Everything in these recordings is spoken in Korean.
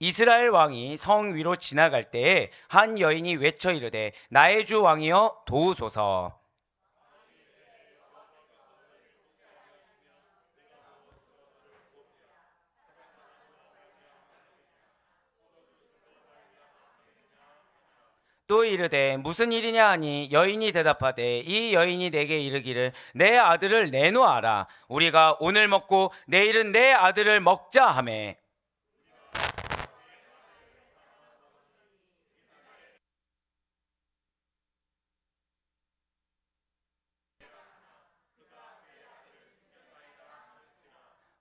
이스라엘 왕이 성 위로 지나갈 때에 한 여인이 외쳐 이르되 나의 주 왕이여 도우소서. 또 이르되 무슨 일이냐 하니 여인이 대답하되 이 여인이 내게 이르기를 내 아들을 내놓아라. 우리가 오늘 먹고 내일은 내 아들을 먹자 하매.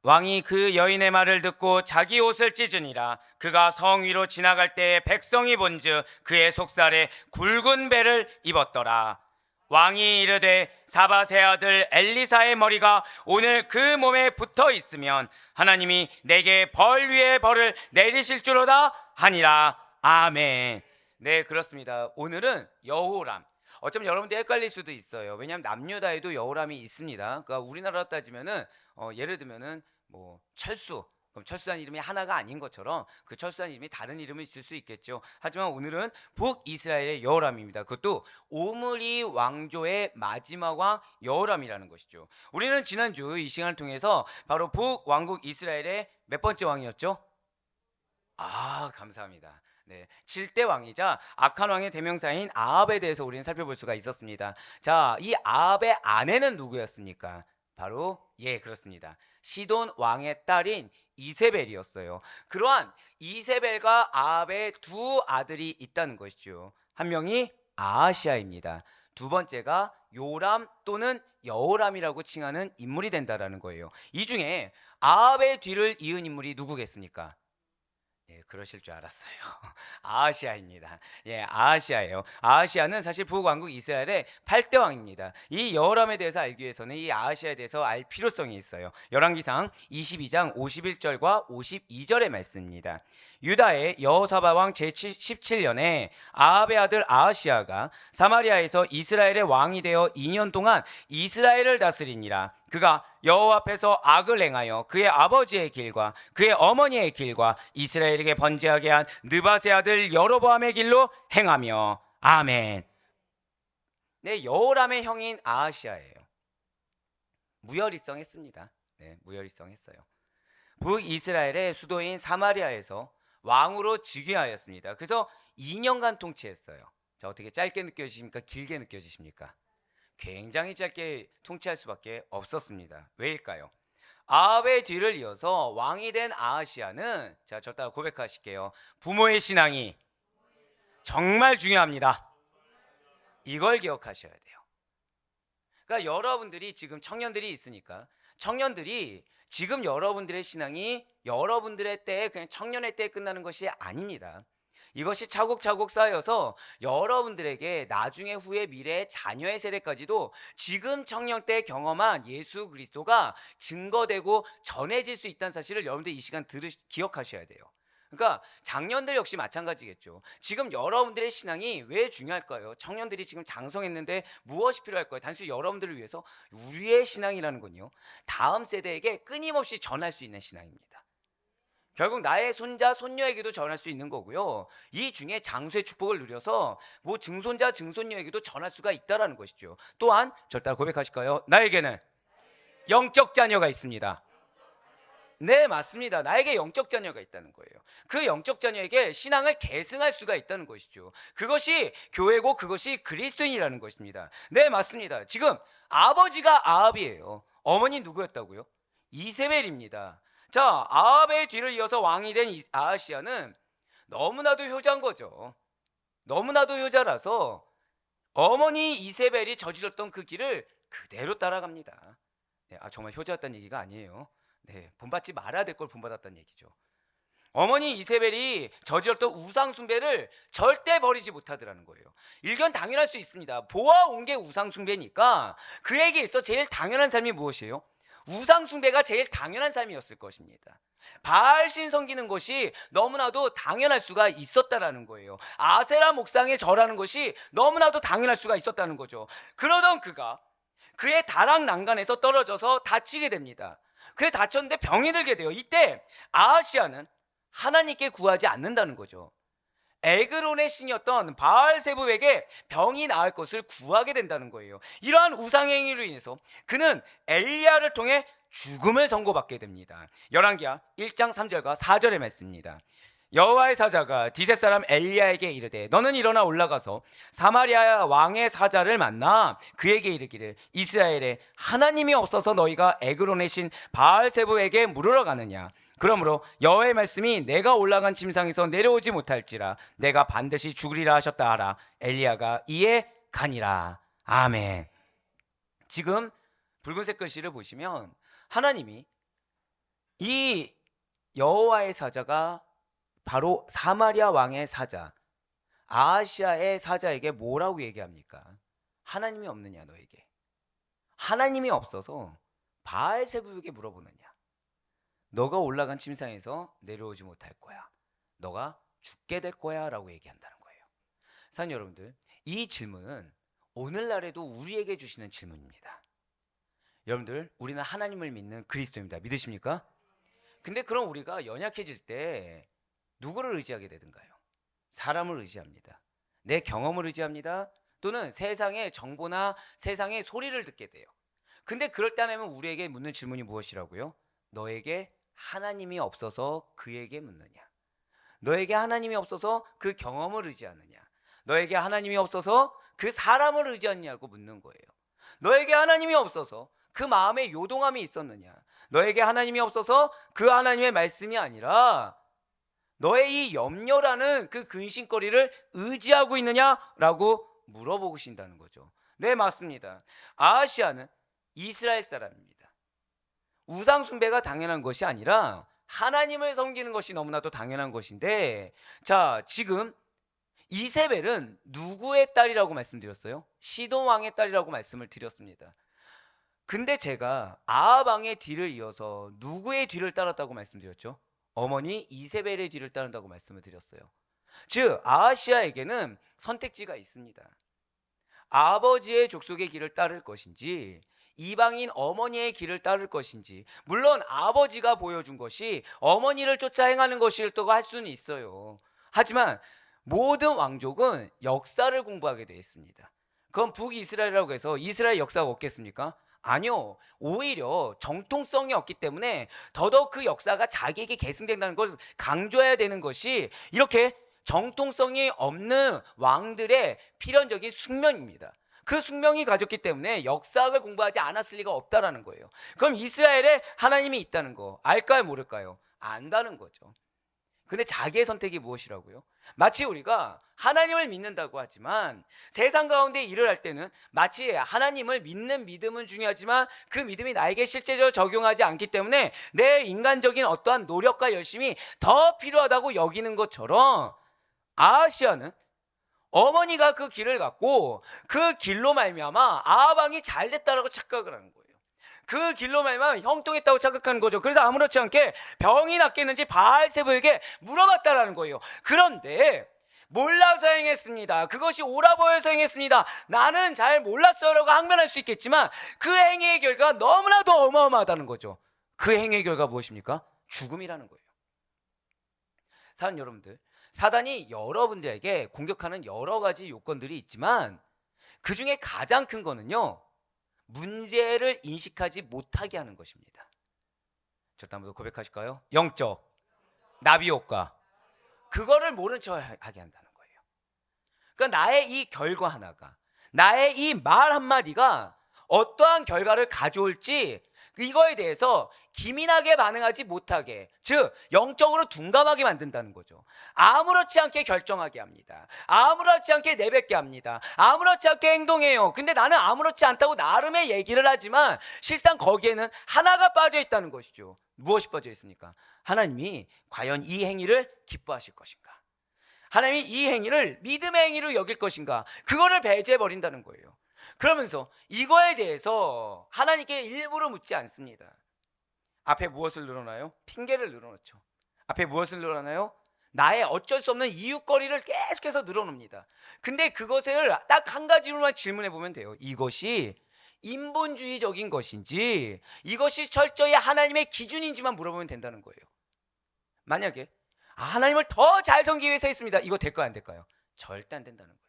왕이 그 여인의 말을 듣고 자기 옷을 찢으니라. 그가 성 위로 지나갈 때에 백성이 본즉 그의 속살에 굵은 배를 입었더라. 왕이 이르되 사밧의 아들 엘리사의 머리가 오늘 그 몸에 붙어 있으면 하나님이 내게 벌 위에 벌을 내리실 줄로다 하니라. 아멘. 네, 그렇습니다. 오늘은 여호람. 어쩌면 여러분들 헷갈릴 수도 있어요. 왜냐하면 남유다에도 여호람이 있습니다. 그러니까 우리나라로 따지면은 예를 들면은 뭐 철수, 그럼 철수한 이름이 하나가 아닌 것처럼 그 철수한 이름이 다른 이름이 있을 수 있겠죠. 하지만 오늘은 북이스라엘의 여호람입니다. 그것도 오므리 왕조의 마지막 왕 여호람이라는 것이죠. 우리는 지난주 이 시간을 통해서 바로 북왕국 이스라엘의 몇 번째 왕이었죠? 감사합니다. 네, 7대 왕이자 악한 왕의 대명사인 아합에 대해서 우리는 살펴볼 수가 있었습니다. 자, 이 아합의 아내는 누구였습니까? 바로 그렇습니다. 시돈 왕의 딸인 이세벨이었어요. 그러한 이세벨과 아합의 두 아들이 있다는 것이죠. 한 명이 아하시아입니다. 두 번째가 요람 또는 여호람이라고 칭하는 인물이 된다라는 거예요. 이 중에 아합의 뒤를 이은 인물이 누구겠습니까? 그러실 줄 알았어요. 아하시아입니다. 아하시아예요. 아하시아는 사실 북왕국 이스라엘의 8대 왕입니다. 이 여호람에 대해서 알기 위해서는 이 아하시아에 대해서 알 필요성이 있어요. 열왕기상 22장 51절과 52절의 말씀입니다. 유다의 여호사밧 왕 제17년에 아합의 아들 아하시아가 사마리아에서 이스라엘의 왕이 되어 2년 동안 이스라엘을 다스리니라. 그가 여호와 앞에서 악을 행하여 그의 아버지의 길과 그의 어머니의 길과 이스라엘에게 번제하게 한 느밧의 아들 여로보암의 길로 행하며. 아멘. 네, 여호람의 형인 아하시아예요. 무혈이성했습니다. 네, 무혈이성했어요. 북이스라엘의 수도인 사마리아에서 왕으로 즉위하였습니다. 그래서 2년간 통치했어요. 자, 어떻게 짧게 느껴지십니까? 길게 느껴지십니까? 굉장히 짧게 통치할 수밖에 없었습니다. 왜일까요? 아합의 뒤를 이어서 왕이 된 아하시아는, 자, 저 따라 고백하실게요. 부모의 신앙이 정말 중요합니다. 이걸 기억하셔야 돼요. 그러니까 여러분들이 지금 청년들이 있으니까 청년들이 지금 여러분들의 신앙이 여러분들의 때에 그냥 청년의 때에 끝나는 것이 아닙니다. 이것이 차곡차곡 쌓여서 여러분들에게 나중에 후에 미래의 자녀의 세대까지도 지금 청년 때 경험한 예수 그리스도가 증거되고 전해질 수 있다는 사실을 여러분들 이 시간 기억하셔야 돼요. 그러니까 장년들 역시 마찬가지겠죠. 지금 여러분들의 신앙이 왜 중요할까요? 청년들이 지금 장성했는데 무엇이 필요할까요? 단순히 여러분들을 위해서 우리의 신앙이라는 건요, 다음 세대에게 끊임없이 전할 수 있는 신앙입니다. 결국 나의 손자, 손녀에게도 전할 수 있는 거고요. 이 중에 장수의 축복을 누려서 뭐 증손자, 증손녀에게도 전할 수가 있다라는 것이죠. 또한 절 따라 고백하실까요? 나에게는 영적 자녀가 있습니다. 네, 맞습니다. 나에게 영적 자녀가 있다는 거예요. 그 영적 자녀에게 신앙을 계승할 수가 있다는 것이죠. 그것이 교회고 그것이 그리스도인이라는 것입니다. 네, 맞습니다. 지금 아버지가 아합이에요. 어머니 누구였다고요? 이세벨입니다. 자, 아합의 뒤를 이어서 왕이 된 아하시아는 너무나도 효자인 거죠. 너무나도 효자라서 어머니 이세벨이 저질렀던 그 길을 그대로 따라갑니다. 네, 정말 효자였다는 얘기가 아니에요. 네, 본받지 말아야 될 걸 본받았다는 얘기죠. 어머니 이세벨이 저질렀던 우상 숭배를 절대 버리지 못하더라는 거예요. 일견 당연할 수 있습니다. 보아온 게 우상 숭배니까 그에게 있어 제일 당연한 삶이 무엇이에요? 우상 숭배가 제일 당연한 삶이었을 것입니다. 바알신 섬기는 것이 너무나도 당연할 수가 있었다라는 거예요. 아세라 목상에 절하는 것이 너무나도 당연할 수가 있었다는 거죠. 그러던 그가 그의 다락 난간에서 떨어져서 다치게 됩니다. 그래 다쳤는데 병이 들게 돼요. 이때 아하시아는 하나님께 구하지 않는다는 거죠. 에그론의 신이었던 바알세부에게 병이 나을 것을 구하게 된다는 거예요. 이러한 우상행위로 인해서 그는 엘리야를 통해 죽음을 선고받게 됩니다. 열왕기하 1장 3절과 4절의 말씀입니다. 여호와의 사자가 디셋 사람 엘리야에게 이르되 너는 일어나 올라가서 사마리아 왕의 사자를 만나 그에게 이르기를 이스라엘에 하나님이 없어서 너희가 에그론의 신 바알세부에게 물으러 가느냐. 그러므로 여호와의 말씀이 내가 올라간 침상에서 내려오지 못할지라 내가 반드시 죽으리라 하셨다 하라. 엘리야가 이에 가니라. 아멘. 지금 붉은색 글씨를 보시면 하나님이 이 여호와의 사자가 바로 사마리아 왕의 사자 아하시아의 사자에게 뭐라고 얘기합니까? 하나님이 없느냐 너에게. 하나님이 없어서 바알세부에게 물어보느냐. 너가 올라간 침상에서 내려오지 못할 거야. 너가 죽게 될 거야 라고 얘기한다는 거예요. 사랑하는 여러분들, 이 질문은 오늘날에도 우리에게 주시는 질문입니다. 여러분들, 우리는 하나님을 믿는 그리스도입니다. 믿으십니까? 근데 그럼 우리가 연약해질 때 누구를 의지하게 되든가요? 사람을 의지합니다. 내 경험을 의지합니다. 또는 세상의 정보나 세상의 소리를 듣게 돼요. 근데 그럴 때 하면 우리에게 묻는 질문이 무엇이라고요? 너에게 하나님이 없어서 그에게 묻느냐? 너에게 하나님이 없어서 그 경험을 의지하느냐? 너에게 하나님이 없어서 그 사람을 의지하느냐고 묻는 거예요. 너에게 하나님이 없어서 그 마음에 요동함이 있었느냐? 너에게 하나님이 없어서 그 하나님의 말씀이 아니라 너의 이 염려라는 그 근심거리를 의지하고 있느냐라고 물어보신다는 거죠. 네, 맞습니다. 아하시아는 이스라엘 사람입니다. 우상 숭배가 당연한 것이 아니라 하나님을 섬기는 것이 너무나도 당연한 것인데, 자, 지금 이세벨은 누구의 딸이라고 말씀드렸어요? 시돈 왕의 딸이라고 말씀을 드렸습니다. 근데 제가 아합 왕의 뒤를 이어서 누구의 뒤를 따랐다고 말씀드렸죠? 어머니 이세벨의 뒤를 따른다고 말씀을 드렸어요. 즉 아하시아에게는 선택지가 있습니다. 아버지의 족속의 길을 따를 것인지 이방인 어머니의 길을 따를 것인지, 물론 아버지가 보여준 것이 어머니를 쫓아 행하는 것이라고 할 수는 있어요. 하지만 모든 왕족은 역사를 공부하게 되어 있습니다. 그건 북이스라엘이라고 해서 이스라엘 역사가 없겠습니까? 아니요. 오히려 정통성이 없기 때문에 더더욱 그 역사가 자기에게 계승된다는 걸 강조해야 되는 것이 이렇게 정통성이 없는 왕들의 필연적인 숙명입니다. 그 숙명이 가졌기 때문에 역사학을 공부하지 않았을 리가 없다라는 거예요. 그럼 이스라엘에 하나님이 있다는 거 알까요, 모를까요? 안다는 거죠. 근데 자기의 선택이 무엇이라고요? 마치 우리가 하나님을 믿는다고 하지만 세상 가운데 일을 할 때는 마치 하나님을 믿는 믿음은 중요하지만 그 믿음이 나에게 실제적으로 적용하지 않기 때문에 내 인간적인 어떠한 노력과 열심이 더 필요하다고 여기는 것처럼 아하시아는 어머니가 그 길을 갔고 그 길로 말미암아 아합 왕이 잘 됐다라고 착각을 하는 거예요. 그 길로 말미암아 형통했다고 착각하는 거죠. 그래서 아무렇지 않게 병이 낫겠는지 바알세부에게 물어봤다라는 거예요. 그런데 몰라서 행했습니다. 그것이 옳아 보여서 행했습니다. 나는 잘 몰랐어라고 항변할 수 있겠지만 그 행위의 결과가 너무나도 어마어마하다는 거죠. 그 행위의 결과가 무엇입니까? 죽음이라는 거예요. 사랑하는 여러분들, 사단이 여러분들에게 공격하는 여러 가지 요건들이 있지만 그 중에 가장 큰 거는요, 문제를 인식하지 못하게 하는 것입니다. 저도 한번 더 고백하실까요? 영적 나비 효과. 그거를 모른 척 하게 한다는 거예요. 그러니까 나의 이 결과 하나가, 나의 이 말 한마디가 어떠한 결과를 가져올지 이거에 대해서 기민하게 반응하지 못하게, 즉 영적으로 둔감하게 만든다는 거죠. 아무렇지 않게 결정하게 합니다. 아무렇지 않게 내뱉게 합니다. 아무렇지 않게 행동해요. 근데 나는 아무렇지 않다고 나름의 얘기를 하지만 실상 거기에는 하나가 빠져 있다는 것이죠. 무엇이 빠져 있습니까? 하나님이 과연 이 행위를 기뻐하실 것인가? 하나님이 이 행위를 믿음의 행위로 여길 것인가? 그거를 배제해 버린다는 거예요. 그러면서 이거에 대해서 하나님께 일부러 묻지 않습니다. 앞에 무엇을 늘어나요? 핑계를 늘어놓죠. 앞에 무엇을 늘어나요? 나의 어쩔 수 없는 이유거리를 계속해서 늘어놓습니다. 근데 그것을 딱 한 가지로만 질문해 보면 돼요. 이것이 인본주의적인 것인지 이것이 철저히 하나님의 기준인지만 물어보면 된다는 거예요. 만약에 하나님을 더 잘 섬기기 위해서 했습니다. 이거 될까요, 안 될까요? 절대 안 된다는 거예요.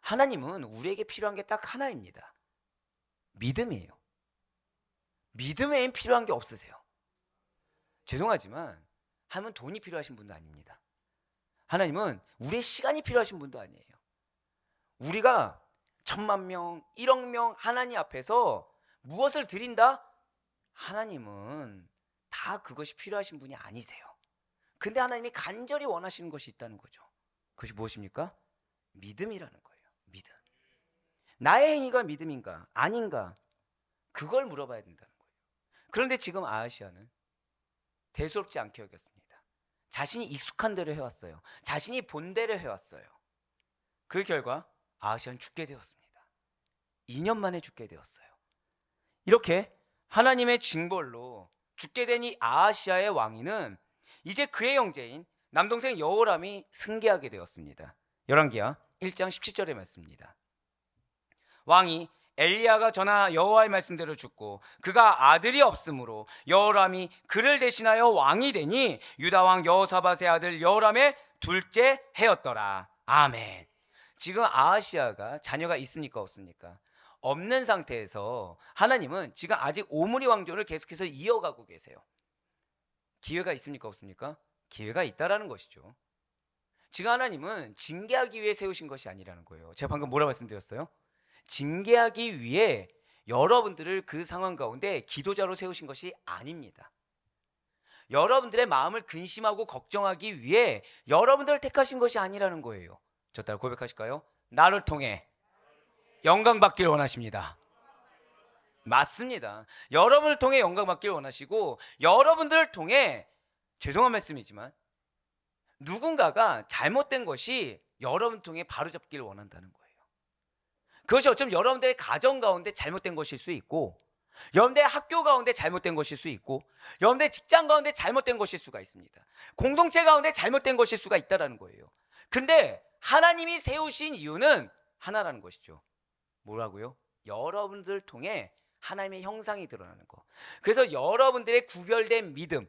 하나님은 우리에게 필요한 게 딱 하나입니다. 믿음이에요. 믿음 외엔 필요한 게 없으세요. 죄송하지만 하나님은 돈이 필요하신 분도 아닙니다. 하나님은 우리의 시간이 필요하신 분도 아니에요. 우리가 1,000,000명, 1억 명 하나님 앞에서 무엇을 드린다? 하나님은 다 그것이 필요하신 분이 아니세요. 근데 하나님이 간절히 원하시는 것이 있다는 거죠. 그것이 무엇입니까? 믿음이라는 거예요. 믿음. 나의 행위가 믿음인가 아닌가, 그걸 물어봐야 된다는 거예요. 그런데 지금 아하시아는 대수롭지 않게 여겼습니다. 자신이 익숙한 대로 해왔어요. 자신이 본 대로 해왔어요. 그 결과 아하시아는 죽게 되었습니다. 2년 만에 죽게 되었어요. 이렇게 하나님의 징벌로 죽게 된 이 아하시아의 왕위는 이제 그의 형제인 남동생 여호람이 승계하게 되었습니다. 열왕기하 1장 17절의 말씀입니다. 왕이 엘리야가 전하 여호와의 말씀대로 죽고 그가 아들이 없으므로 여호람이 그를 대신하여 왕이 되니 유다 왕 여호사밧의 아들 여호람의 둘째 해였더라. 아멘. 지금 아하시아가 자녀가 있습니까, 없습니까? 없는 상태에서 하나님은 지금 아직 오므리 왕조를 계속해서 이어가고 계세요. 기회가 있습니까, 없습니까? 기회가 있다라는 것이죠. 지금 하나님은 징계하기 위해 세우신 것이 아니라는 거예요. 제가 방금 뭐라고 말씀드렸어요? 징계하기 위해 여러분들을 그 상황 가운데 기도자로 세우신 것이 아닙니다. 여러분들의 마음을 근심하고 걱정하기 위해 여러분들을 택하신 것이 아니라는 거예요. 저 따라 고백하실까요? 나를 통해 영광 받길 원하십니다. 맞습니다. 여러분을 통해 영광 받길 원하시고, 여러분들을 통해, 죄송한 말씀이지만 누군가가 잘못된 것이 여러분을 통해 바로잡기를 원한다는 거예요. 그것이 어쩌면 여러분들의 가정 가운데 잘못된 것일 수 있고, 여러분들의 학교 가운데 잘못된 것일 수 있고, 여러분들의 직장 가운데 잘못된 것일 수가 있습니다. 공동체 가운데 잘못된 것일 수가 있다는 거예요. 근데 하나님이 세우신 이유는 하나라는 것이죠. 뭐라고요? 여러분들을 통해 하나님의 형상이 드러나는 거. 그래서 여러분들의 구별된 믿음,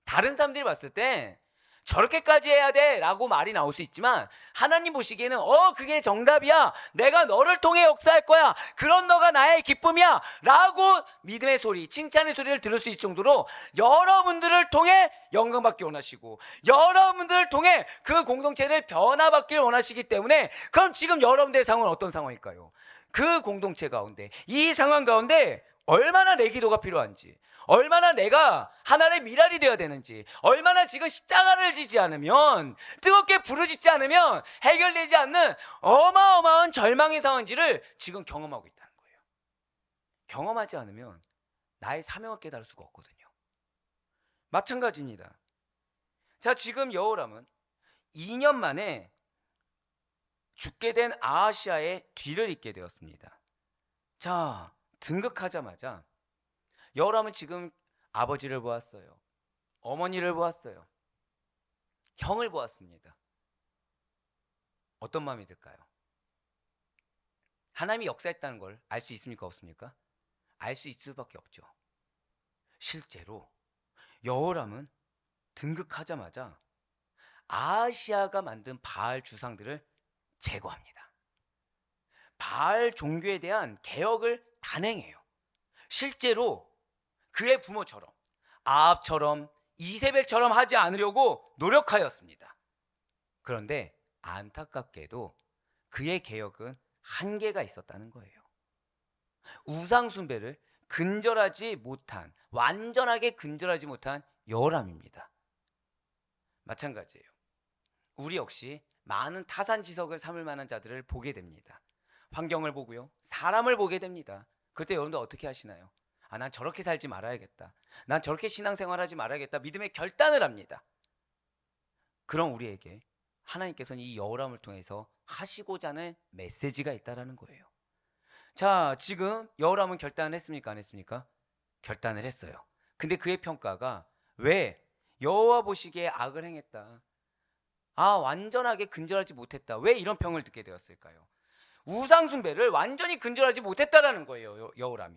다른 사람들이 봤을 때 저렇게까지 해야 돼 라고 말이 나올 수 있지만, 하나님 보시기에는 그게 정답이야, 내가 너를 통해 역사할 거야, 그런 너가 나의 기쁨이야 라고 믿음의 소리, 칭찬의 소리를 들을 수 있을 정도로 여러분들을 통해 영광받기 원하시고, 여러분들을 통해 그 공동체를 변화받기를 원하시기 때문에, 그럼 지금 여러분들의 상황은 어떤 상황일까요? 그 공동체 가운데, 이 상황 가운데 얼마나 내 기도가 필요한지, 얼마나 내가 하나님의 미랄이 되어야 되는지, 얼마나 지금 십자가를 지지 않으면, 뜨겁게 부르짖지 않으면 해결되지 않는 어마어마한 절망의 상황인지를 지금 경험하고 있다는 거예요. 경험하지 않으면 나의 사명을 깨달을 수가 없거든요. 마찬가지입니다. 자, 지금 여호람은 2년 만에 죽게 된 아하시아의 뒤를 잇게 되었습니다. 자, 등극하자마자 여호람은 지금 아버지를 보았어요. 어머니를 보았어요. 형을 보았습니다. 어떤 마음이 들까요? 하나님이 역사했다는 걸 알 수 있습니까, 없습니까? 알 수 있을 수밖에 없죠. 실제로 여호람은 등극하자마자 아하시아가 만든 바알 주상들을 제거합니다. 바알 종교에 대한 개혁을 단행해요. 실제로 그의 부모처럼, 아합처럼, 이세벨처럼 하지 않으려고 노력하였습니다. 그런데 안타깝게도 그의 개혁은 한계가 있었다는 거예요. 우상 숭배를 근절하지 못한, 완전하게 근절하지 못한 여호람입니다. 마찬가지예요. 우리 역시 많은 타산지석을 삼을 만한 자들을 보게 됩니다. 환경을 보고요, 사람을 보게 됩니다. 그때 여러분들 어떻게 하시나요? 난 저렇게 살지 말아야겠다, 난 저렇게 신앙생활하지 말아야겠다, 믿음의 결단을 합니다. 그럼 우리에게 하나님께서는 이 여호람을 통해서 하시고자 하는 메시지가 있다는 거예요. 자, 지금 여호람은 결단을 했습니까, 안 했습니까? 결단을 했어요. 근데 그의 평가가, 왜 여호와 보시기에 악을 행했다, 완전하게 근절하지 못했다, 왜 이런 평을 듣게 되었을까요? 우상 숭배를 완전히 근절하지 못했다라는 거예요. 여호람이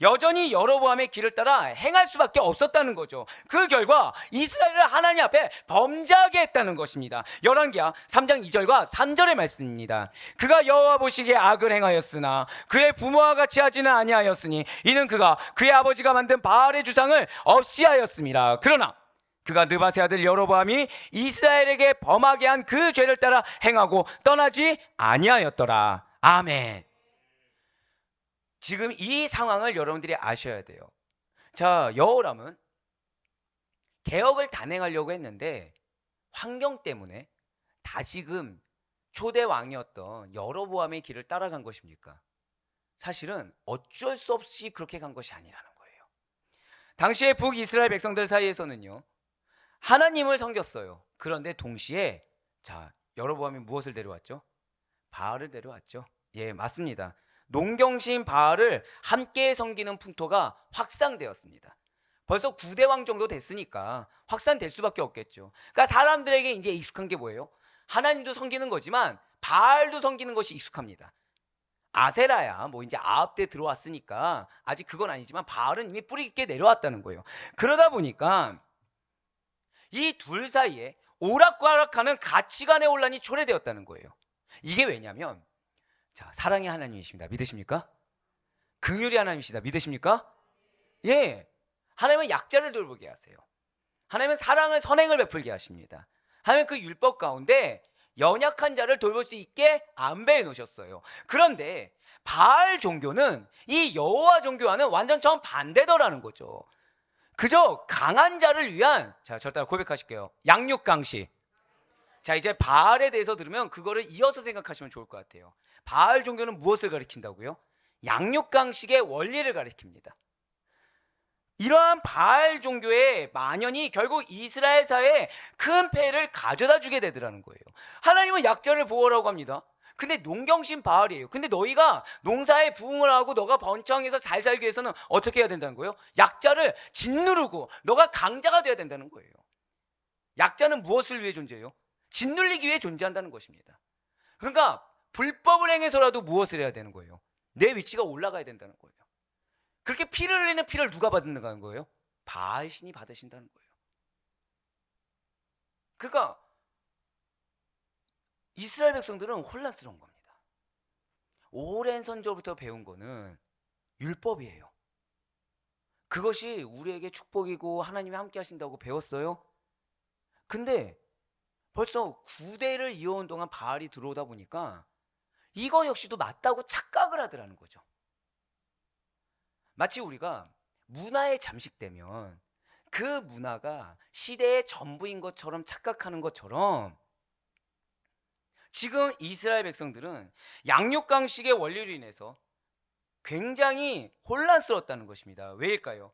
여전히 여로보암의 길을 따라 행할 수밖에 없었다는 거죠. 그 결과 이스라엘을 하나님 앞에 범죄하게 했다는 것입니다. 열왕기하 3장 2절과 3절의 말씀입니다. 그가 여호와 보시기에 악을 행하였으나 그의 부모와 같이 하지는 아니하였으니 이는 그가 그의 아버지가 만든 바알의 주상을 없이 하였습니다. 그러나 그가 느바세 아들 여로보암이 이스라엘에게 범하게 한 그 죄를 따라 행하고 떠나지 아니하였더라. 아멘. 지금 이 상황을 여러분들이 아셔야 돼요. 자, 여호람은 개혁을 단행하려고 했는데 환경 때문에 다시금 초대 왕이었던 여로보암의 길을 따라간 것입니까? 사실은 어쩔 수 없이 그렇게 간 것이 아니라는 거예요. 당시에 북이스라엘 백성들 사이에서는요, 하나님을 섬겼어요. 그런데 동시에 자, 여로보암이 무엇을 데려왔죠? 바알을 데려왔죠. 예, 맞습니다. 농경신 바알을 함께 섬기는 풍토가 확산되었습니다. 벌써 9대왕 정도 됐으니까 확산될 수밖에 없겠죠. 그러니까 사람들에게 이제 익숙한 게 뭐예요? 하나님도 섬기는 거지만 바알도 섬기는 것이 익숙합니다. 아세라야 뭐 이제 아합 때 들어왔으니까 아직 그건 아니지만 바알은 이미 뿌리 깊게 내려왔다는 거예요. 그러다 보니까 이 둘 사이에 오락가락하는 가치관의 혼란이 초래되었다는 거예요. 이게 왜냐면 자, 사랑의 하나님이십니다. 믿으십니까? 긍휼의 하나님이시다. 믿으십니까? 예. 하나님은 약자를 돌보게 하세요. 하나님은 사랑을 선행을 베풀게 하십니다. 하나님은 그 율법 가운데 연약한 자를 돌볼 수 있게 안배해 놓으셨어요. 그런데 바알 종교는 이 여호와 종교와는 완전 정반대더라는 거죠. 그저 강한 자를 위한, 자, 저 따라 고백하실게요. 양육강식. 자, 이제 바알에 대해서 들으면 그거를 이어서 생각하시면 좋을 것 같아요. 바알 종교는 무엇을 가리킨다고요? 양육강식의 원리를 가리킵니다. 이러한 바알 종교의 만연이 결국 이스라엘 사회에 큰 폐해를 가져다 주게 되더라는 거예요. 하나님은 약자를 보호하라고 합니다. 근데 농경신 바알이에요. 근데 너희가 농사에 부응을 하고 너가 번창해서 잘 살기 위해서는 어떻게 해야 된다는 거예요? 약자를 짓누르고 너가 강자가 돼야 된다는 거예요. 약자는 무엇을 위해 존재해요? 짓눌리기 위해 존재한다는 것입니다. 그러니까 불법을 행해서라도 무엇을 해야 되는 거예요? 내 위치가 올라가야 된다는 거예요. 그렇게 피를 흘리는 피를 누가 받는다는 거예요? 바알 신이 받으신다는 거예요. 그러니까 이스라엘 백성들은 혼란스러운 겁니다. 오랜 선조부터 배운 거는 율법이에요. 그것이 우리에게 축복이고 하나님이 함께 하신다고 배웠어요. 근데 벌써 9대를 이어온 동안 바알이 들어오다 보니까 이거 역시도 맞다고 착각을 하더라는 거죠. 마치 우리가 문화에 잠식되면 그 문화가 시대의 전부인 것처럼 착각하는 것처럼 지금 이스라엘 백성들은 양육강식의 원리로 인해서 굉장히 혼란스러웠다는 것입니다. 왜일까요?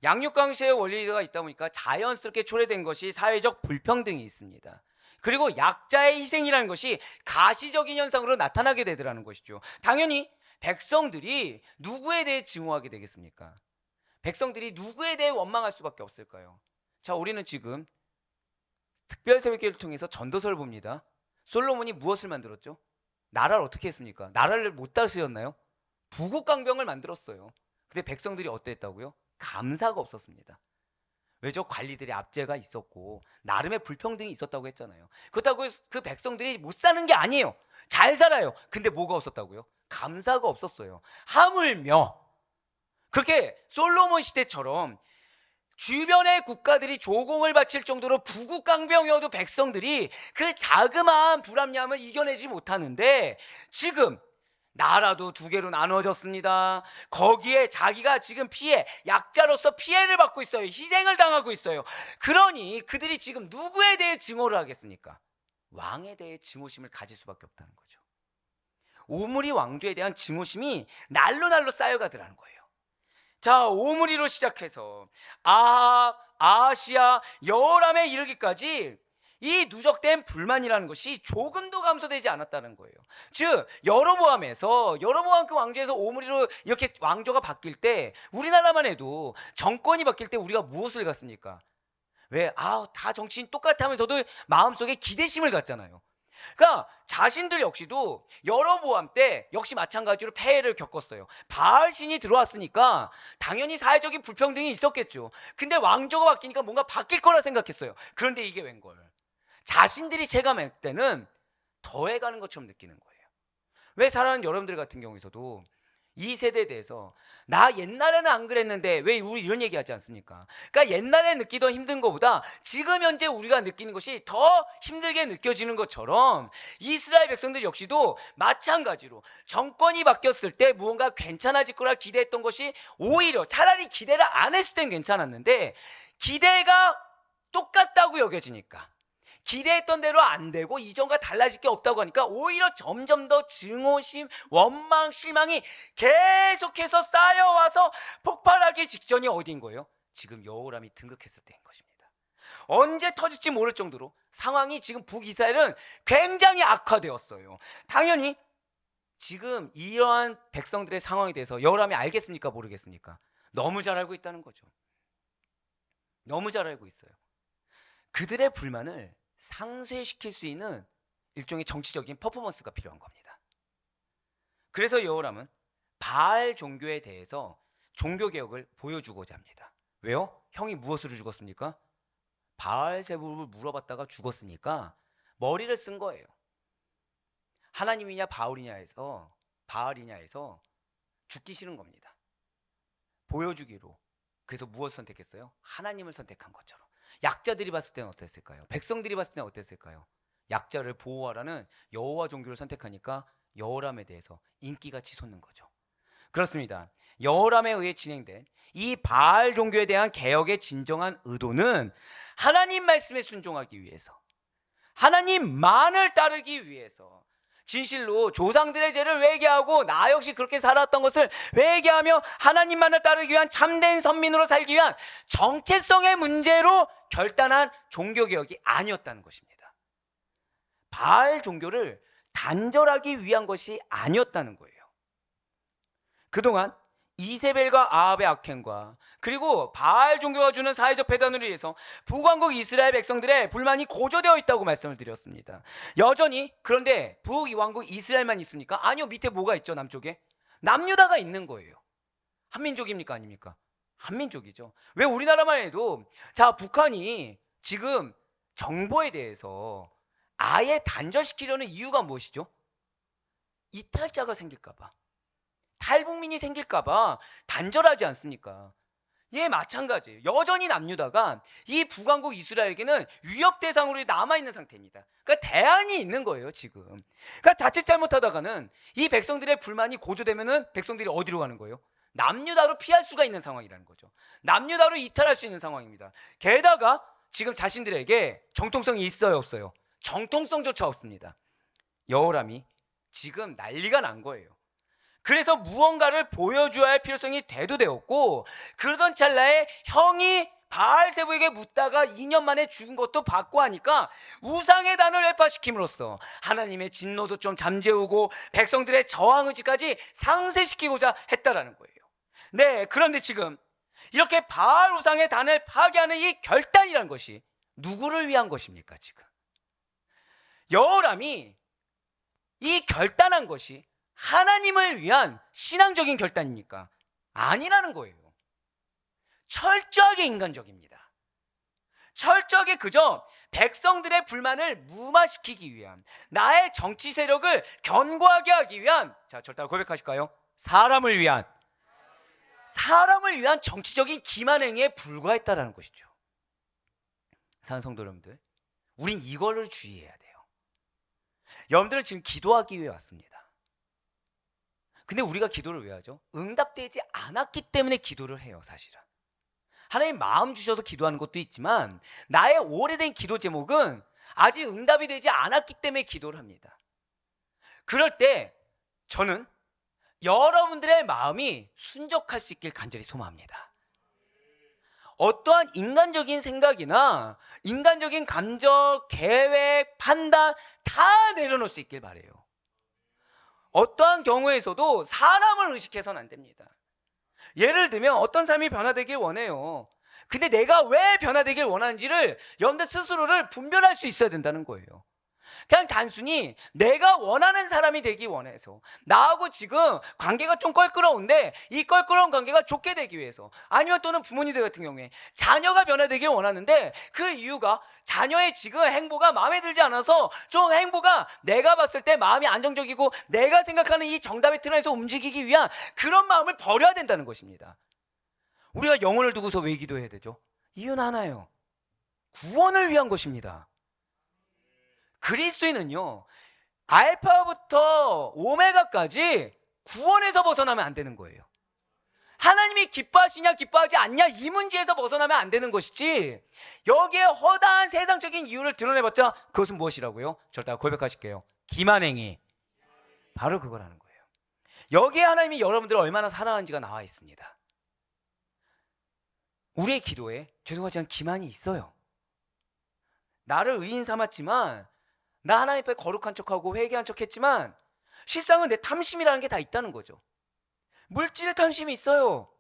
양육강식의 원리가 있다 보니까 자연스럽게 초래된 것이 사회적 불평등이 있습니다. 그리고 약자의 희생이라는 것이 가시적인 현상으로 나타나게 되더라는 것이죠. 당연히 백성들이 누구에 대해 증오하게 되겠습니까? 백성들이 누구에 대해 원망할 수밖에 없을까요? 자, 우리는 지금 특별 새벽기를 통해서 전도서를 봅니다. 솔로몬이 무엇을 만들었죠? 나라를 어떻게 했습니까? 나라를 못 다스렸나요? 부국강병을 만들었어요. 근데 백성들이 어땠다고요? 감사가 없었습니다. 왜죠? 관리들의 압제가 있었고 나름의 불평등이 있었다고 했잖아요. 그렇다고 그 백성들이 못 사는 게 아니에요. 잘 살아요. 근데 뭐가 없었다고요? 감사가 없었어요. 하물며 그렇게 솔로몬 시대처럼 주변의 국가들이 조공을 바칠 정도로 부국강병이어도 백성들이 그 자그마한 불합리함을 이겨내지 못하는데 지금 나라도 두 개로 나눠졌습니다. 거기에 자기가 지금 약자로서 피해를 받고 있어요. 희생을 당하고 있어요. 그러니 그들이 지금 누구에 대해 증오를 하겠습니까? 왕에 대해 증오심을 가질 수밖에 없다는 거죠. 오므리 왕조에 대한 증오심이 날로 쌓여가더라는 거예요. 자, 오므리로 시작해서 아하시아, 여호람에 이르기까지 이 누적된 불만이라는 것이 조금도 감소되지 않았다는 거예요. 즉 여로보암 그 왕조에서 오므리로 이렇게 왕조가 바뀔 때 우리나라만 해도 정권이 바뀔 때 우리가 무엇을 갖습니까? 왜? 다 정치인 똑같아 하면서도 마음속에 기대심을 갖잖아요. 그러니까 자신들 역시도 여로보암 때 역시 마찬가지로 폐해를 겪었어요. 바알신이 들어왔으니까 당연히 사회적인 불평등이 있었겠죠. 근데 왕조가 바뀌니까 뭔가 바뀔 거라 생각했어요. 그런데 이게 웬걸, 자신들이 체감할 때는 더해가는 것처럼 느끼는 거예요. 왜 사랑하는 여러분들 같은 경우에서도 이 세대에 대해서 나 옛날에는 안 그랬는데 왜 우리 이런 얘기 하지 않습니까? 그러니까 옛날에 느끼던 힘든 것보다 지금 현재 우리가 느끼는 것이 더 힘들게 느껴지는 것처럼 이스라엘 백성들 역시도 마찬가지로 정권이 바뀌었을 때 무언가 괜찮아질 거라 기대했던 것이 오히려 차라리 기대를 안 했을 땐 괜찮았는데 기대가 똑같다고 여겨지니까, 기대했던 대로 안 되고 이전과 달라질 게 없다고 하니까 오히려 점점 더 증오심, 원망, 실망이 계속해서 쌓여와서 폭발하기 직전이 어디인 거예요? 지금 여호람이 등극했을 때인 것입니다. 언제 터질지 모를 정도로 상황이 지금 북이스라엘은 굉장히 악화되었어요. 당연히 지금 이러한 백성들의 상황에 대해서 여호람이 알겠습니까? 모르겠습니까? 너무 잘 알고 있다는 거죠. 너무 잘 알고 있어요. 그들의 불만을 상쇄시킬 수 있는 일종의 정치적인 퍼포먼스가 필요한 겁니다. 그래서 여호람은 바알 종교에 대해서 종교개혁을 보여주고자 합니다. 왜요? 형이 무엇으로 죽었습니까? 바알세불을 물어봤다가 죽었으니까 머리를 쓴 거예요. 하나님이냐 바알이냐 해서 죽기 싫은 겁니다. 보여주기로. 그래서 무엇을 선택했어요? 하나님을 선택한 것처럼. 약자들이 봤을 때는 어땠을까요? 백성들이 봤을 때는 어땠을까요? 약자를 보호하라는 여호와 종교를 선택하니까 여호람에 대해서 인기가 치솟는 거죠. 그렇습니다. 여호람에 의해 진행된 이 바알 종교에 대한 개혁의 진정한 의도는 하나님 말씀에 순종하기 위해서, 하나님만을 따르기 위해서, 진실로 조상들의 죄를 회개하고 나 역시 그렇게 살았던 것을 회개하며 하나님만을 따르기 위한 참된 선민으로 살기 위한 정체성의 문제로 결단한 종교개혁이 아니었다는 것입니다. 바알 종교를 단절하기 위한 것이 아니었다는 거예요. 그동안 이세벨과 아합의 악행과 그리고 바알 종교가 주는 사회적 배단으로 인해서 북왕국 이스라엘 백성들의 불만이 고조되어 있다고 말씀을 드렸습니다. 여전히. 그런데 북왕국 이스라엘만 있습니까? 아니요. 밑에 뭐가 있죠? 남쪽에 남유다가 있는 거예요. 한민족입니까? 아닙니까? 한민족이죠. 왜 우리나라만 해도 자, 북한이 지금 정보에 대해서 아예 단절시키려는 이유가 무엇이죠? 이탈자가 생길까 봐, 탈북민이 생길까 봐 단절하지 않습니까? 예, 마찬가지예요. 여전히 남유다가 이 북왕국 이스라엘에게는 위협 대상으로 남아있는 상태입니다. 그러니까 대안이 있는 거예요 지금. 그러니까 자칫 잘못하다가는 이 백성들의 불만이 고조되면은 백성들이 어디로 가는 거예요? 남유다로 피할 수가 있는 상황이라는 거죠. 남유다로 이탈할 수 있는 상황입니다. 게다가 지금 자신들에게 정통성이 있어요 없어요? 정통성조차 없습니다. 여호람이 지금 난리가 난 거예요. 그래서 무언가를 보여줘야 할 필요성이 대두되었고, 그러던 찰나에 형이 바알세부에게 묻다가 2년 만에 죽은 것도 받고 하니까 우상의 단을 회파시킴으로써 하나님의 진노도 좀 잠재우고 백성들의 저항 의지까지 상쇄시키고자 했다라는 거예요. 네, 그런데 지금 이렇게 바알 우상의 단을 파괴하는 이 결단이라는 것이 누구를 위한 것입니까? 지금 여호람이 이 결단한 것이 하나님을 위한 신앙적인 결단입니까? 아니라는 거예요. 철저하게 인간적입니다. 철저하게 그저 백성들의 불만을 무마시키기 위한, 나의 정치 세력을 견고하게 하기 위한, 자, 저를 따라 고백하실까요? 사람을 위한 정치적인 기만행위에 불과했다라는 것이죠. 사랑하는 성도 여러분들, 우린 이거를 주의해야 돼요. 여러분들은 지금 기도하기 위해 왔습니다. 근데 우리가 기도를 왜 하죠? 응답되지 않았기 때문에 기도를 해요. 사실은 하나님 마음 주셔서 기도하는 것도 있지만 나의 오래된 기도 제목은 아직 응답이 되지 않았기 때문에 기도를 합니다. 그럴 때 저는 여러분들의 마음이 순적할 수 있길 간절히 소망합니다. 어떠한 인간적인 생각이나 인간적인 감정, 계획, 판단 다 내려놓을 수 있길 바라요. 어떠한 경우에서도 사람을 의식해서는 안 됩니다. 예를 들면 어떤 사람이 변화되길 원해요. 근데 내가 왜 변화되길 원하는지를 여러분들 스스로를 분별할 수 있어야 된다는 거예요. 그냥 단순히 내가 원하는 사람이 되기 원해서, 나하고 지금 관계가 좀 껄끄러운데 이 껄끄러운 관계가 좋게 되기 위해서, 아니면 또는 부모님들 같은 경우에 자녀가 변화되길 원하는데 그 이유가 자녀의 지금 행보가 마음에 들지 않아서 좀 행보가 내가 봤을 때 마음이 안정적이고 내가 생각하는 이 정답의 틀에서 움직이기 위한 그런 마음을 버려야 된다는 것입니다. 우리가 영혼을 두고서 왜 기도해야 되죠? 이유는 하나예요. 구원을 위한 것입니다. 그리스도인은요, 알파부터 오메가까지 구원에서 벗어나면 안 되는 거예요. 하나님이 기뻐하시냐 기뻐하지 않냐 이 문제에서 벗어나면 안 되는 것이지, 여기에 허다한 세상적인 이유를 드러내봤자 그것은 무엇이라고요? 저를 고백하실게요. 기만행위. 바로 그거라는 거예요. 여기에 하나님이 여러분들을 얼마나 사랑하는지가 나와 있습니다. 우리의 기도에 죄송하지만 기만이 있어요. 나를 의인 삼았지만, 나 하나님 앞에 거룩한 척하고 회개한 척했지만 실상은 내 탐심이라는 게 다 있다는 거죠. 물질의 탐심이 있어요.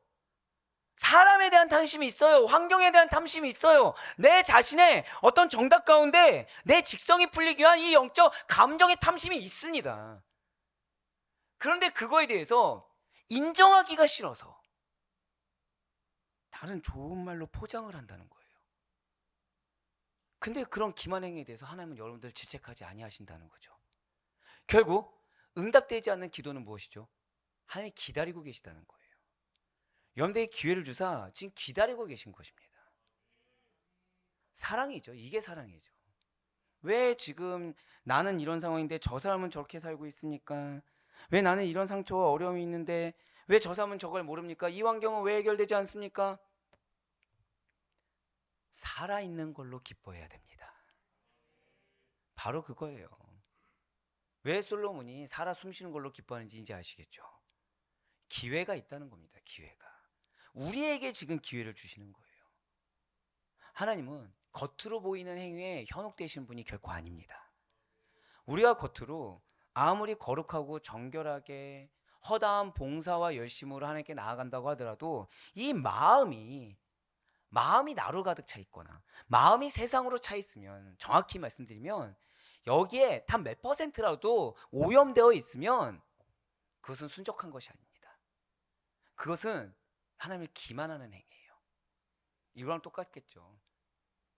사람에 대한 탐심이 있어요. 환경에 대한 탐심이 있어요. 내 자신의 어떤 정답 가운데 내 직성이 풀리기 위한 이 영적 감정의 탐심이 있습니다. 그런데 그거에 대해서 인정하기가 싫어서 다른 좋은 말로 포장을 한다는 거예요. 근데 그런 기만행위에 대해서 하나님은 여러분들 질책하지 아니하신다는 거죠. 결국 응답되지 않는 기도는 무엇이죠? 하나님이 기다리고 계시다는 거예요. 여러분들에게 기회를 주사 지금 기다리고 계신 것입니다. 사랑이죠. 이게 사랑이죠. 왜 지금 나는 이런 상황인데 저 사람은 저렇게 살고 있습니까? 왜 나는 이런 상처와 어려움이 있는데 왜 저 사람은 저걸 모릅니까? 이 환경은 왜 해결되지 않습니까? 살아있는 걸로 기뻐해야 됩니다. 바로 그거예요. 왜 솔로몬이 살아 숨쉬는 걸로 기뻐하는지 이제 아시겠죠? 기회가 있다는 겁니다. 기회가. 우리에게 지금 기회를 주시는 거예요. 하나님은 겉으로 보이는 행위에 현혹되시는 분이 결코 아닙니다. 우리가 겉으로 아무리 거룩하고 정결하게 허다한 봉사와 열심으로 하나님께 나아간다고 하더라도 이 마음이 나로 가득 차 있거나 마음이 세상으로 차 있으면, 정확히 말씀드리면 여기에 단 몇 %라도 오염되어 있으면 그것은 순적한 것이 아닙니다. 그것은 하나님을 기만하는 행위예요. 이거랑 똑같겠죠.